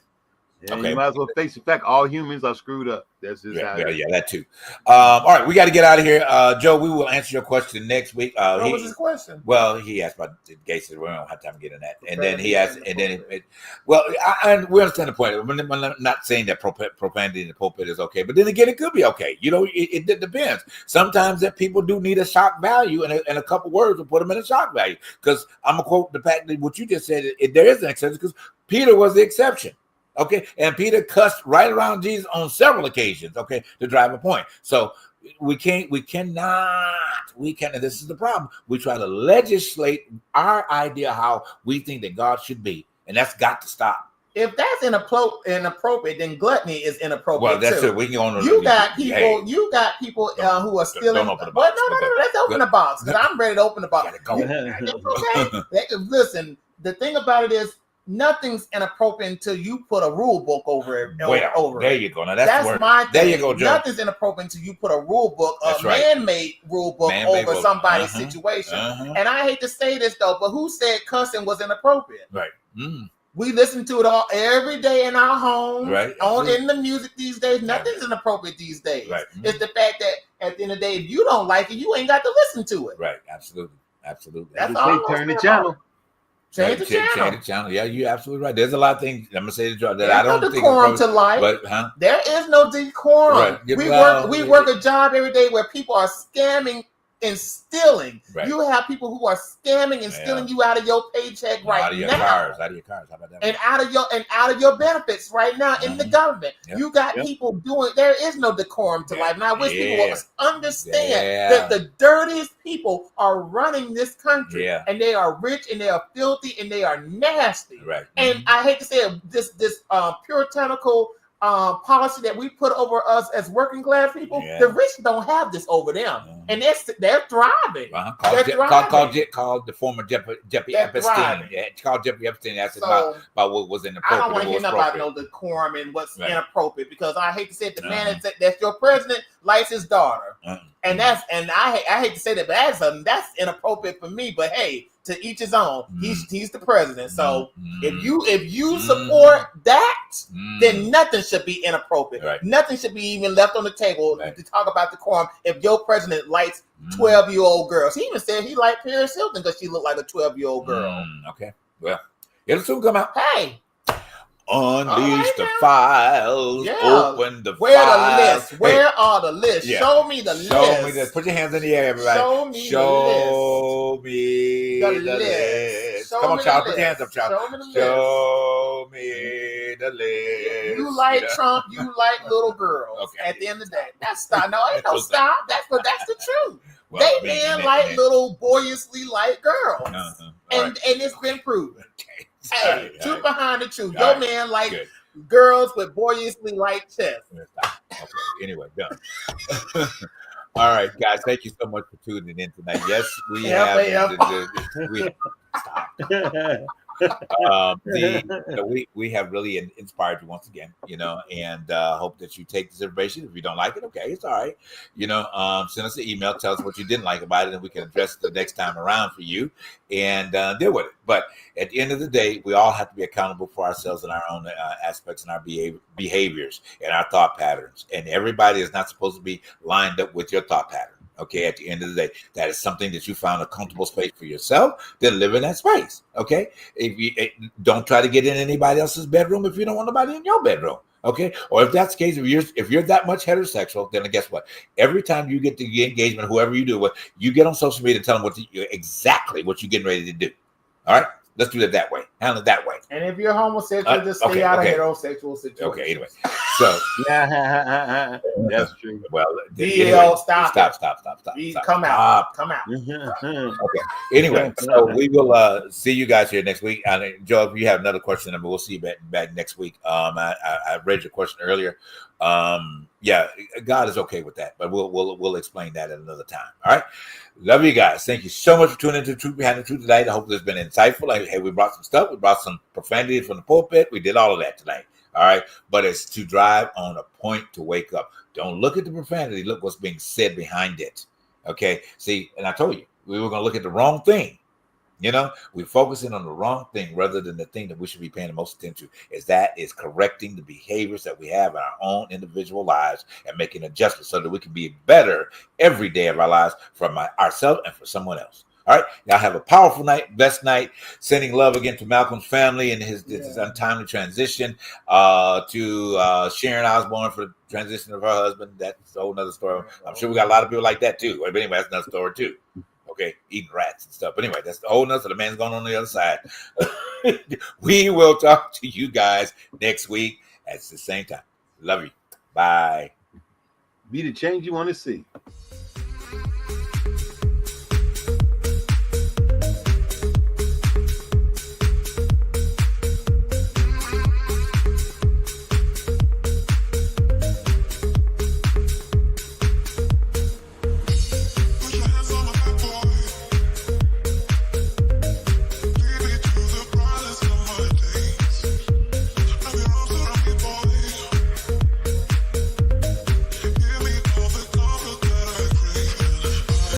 Okay. You might as well face the fact all humans are screwed up. That's just how that too. All right, we got to get out of here. Joe, we will answer your question next week. What was his question? Well, he asked about the gay system. We don't have time to get in that. And then he asked, and then we understand the point. I'm not saying that profanity in the pulpit is okay, but then again, it could be okay. It depends. Sometimes that people do need a shock value, and a couple words will put them in a shock value. Because I'm gonna quote the fact that what you just said. There is an exception because Peter was the exception. Okay, and Peter cussed right around Jesus on several occasions, okay, to drive a point. So we cannot, and this is the problem. We try to legislate our idea how we think that God should be, and that's got to stop. If that's inappropriate, then gluttony is inappropriate. Well, that's too. it. We can go on. You got people who are still don't in. Open the box. No. Let's open the box because I'm ready to open the box. Okay. Listen, the thing about it is, nothing's inappropriate until you put a rule book over it. There you go. Now that's my thing. There you go, Joe. Nothing's inappropriate until you put a rule book, man-made rule book over somebody's situation. And I hate to say this though, but who said cussing was inappropriate? Right. We listen to it all every day in our homes, right? In the music these days. Nothing's inappropriate these days. Right. It's the fact that at the end of the day, if you don't like it, you ain't got to listen to it. Right. Absolutely. That's all. Turn the channel. Change the channel. Yeah, you're absolutely right. There's a lot of things I'm gonna say that I don't think decorum to life. But there is no decorum. Right. We work a job every day where people are scamming and stealing. Right. You have people who are scamming and stealing you out of your paycheck out of your cars. How about that? And out of your benefits right now in the government. Yep. You got people doing. There is no decorum to life. Now I wish people will understand that the dirtiest people are running this country, and they are rich and they are filthy and they are nasty. Right. And I hate to say it, this puritanical policy that we put over us as working class people, the rich don't have this over them, and they're thriving. Called the former Jeffrey Epstein. Yeah, called Jeffrey Epstein. Asked about what was inappropriate. I don't want to hear nothing about no decorum and what's inappropriate, because I hate to say it, the man that's your president likes his daughter, and I hate to say that, but that's inappropriate for me. But hey, to each his own. He's the president. So if you support that, then nothing should be inappropriate. Right. Nothing should be even left on the table to talk about decorum if your president likes 12-year-old girls. He even said he liked Paris Hilton because she looked like a 12-year-old girl. Okay. Well, it'll soon come out. Hey. Unleash the files. Yeah. Open the Where files. the list? Where are the lists? Yeah. Show me the list. Show me this. Put your hands in the air, everybody. Show me the list. Come on, child. Put your hands up, child. Show me the list. Show me the list. You like Trump, you like little girls. Okay. At the end of the day. That's stop. No, ain't no stop. That's the truth. Well, they men like little boyishly like girls. And it's been proven. Okay. Hey, truth behind the truth. Your right. man like Good. girls with boyishly like chest. Okay. Anyway, done. All right, guys. Thank you so much for tuning in tonight. Yes, we have. Stop. We have really inspired you once again, and hope that you take this information. If you don't like it, okay, it's all right. Send us an email, tell us what you didn't like about it, and we can address it the next time around for you and deal with it. But at the end of the day, we all have to be accountable for ourselves and our own aspects and our behaviors and our thought patterns. And everybody is not supposed to be lined up with your thought pattern. Okay, at the end of the day, that is something that you found a comfortable space for yourself. Then live in that space. Okay, if you don't try to get in anybody else's bedroom if you don't want nobody in your bedroom. Okay, or if that's the case, if you're that much heterosexual, then guess what? Every time you get the engagement, whoever you do with, you get on social media and tell them exactly what you're getting ready to do. All right. Let's do it that way. Handle it that way. And if you're homosexual, just stay out of heterosexual situations. Okay, anyway. So that's true. Well, anyway, stop. Come out. Okay. Anyway, so we will see you guys here next week. Joe, if you have another question, we'll see you back next week. I read your question earlier. Yeah, God is okay with that, but we'll explain that at another time. All right. Love you guys. Thank you so much for tuning into Truth Behind the Truth tonight. I hope it's been insightful. Hey, we brought some stuff. We brought some profanity from the pulpit. We did all of that tonight. All right. But it's to drive on a point to wake up. Don't look at the profanity. Look what's being said behind it. Okay. See, and I told you, we were going to look at the wrong thing. We're focusing on the wrong thing rather than the thing that we should be paying the most attention to. That is correcting the behaviors that we have in our own individual lives and making adjustments so that we can be better every day of our lives for ourselves and for someone else. All right. Y'all have a powerful night, blessed night. Sending love again to Malcolm's family and his untimely transition, to Sharon Osbourne for the transition of her husband. That's a whole nother story. I'm sure we got a lot of people like that too. But anyway, that's another story too. Okay, eating rats and stuff. But anyway, that's the whole nother. So the man's going on the other side. We will talk to you guys next week at the same time. Love you. Bye. Be the change you want to see.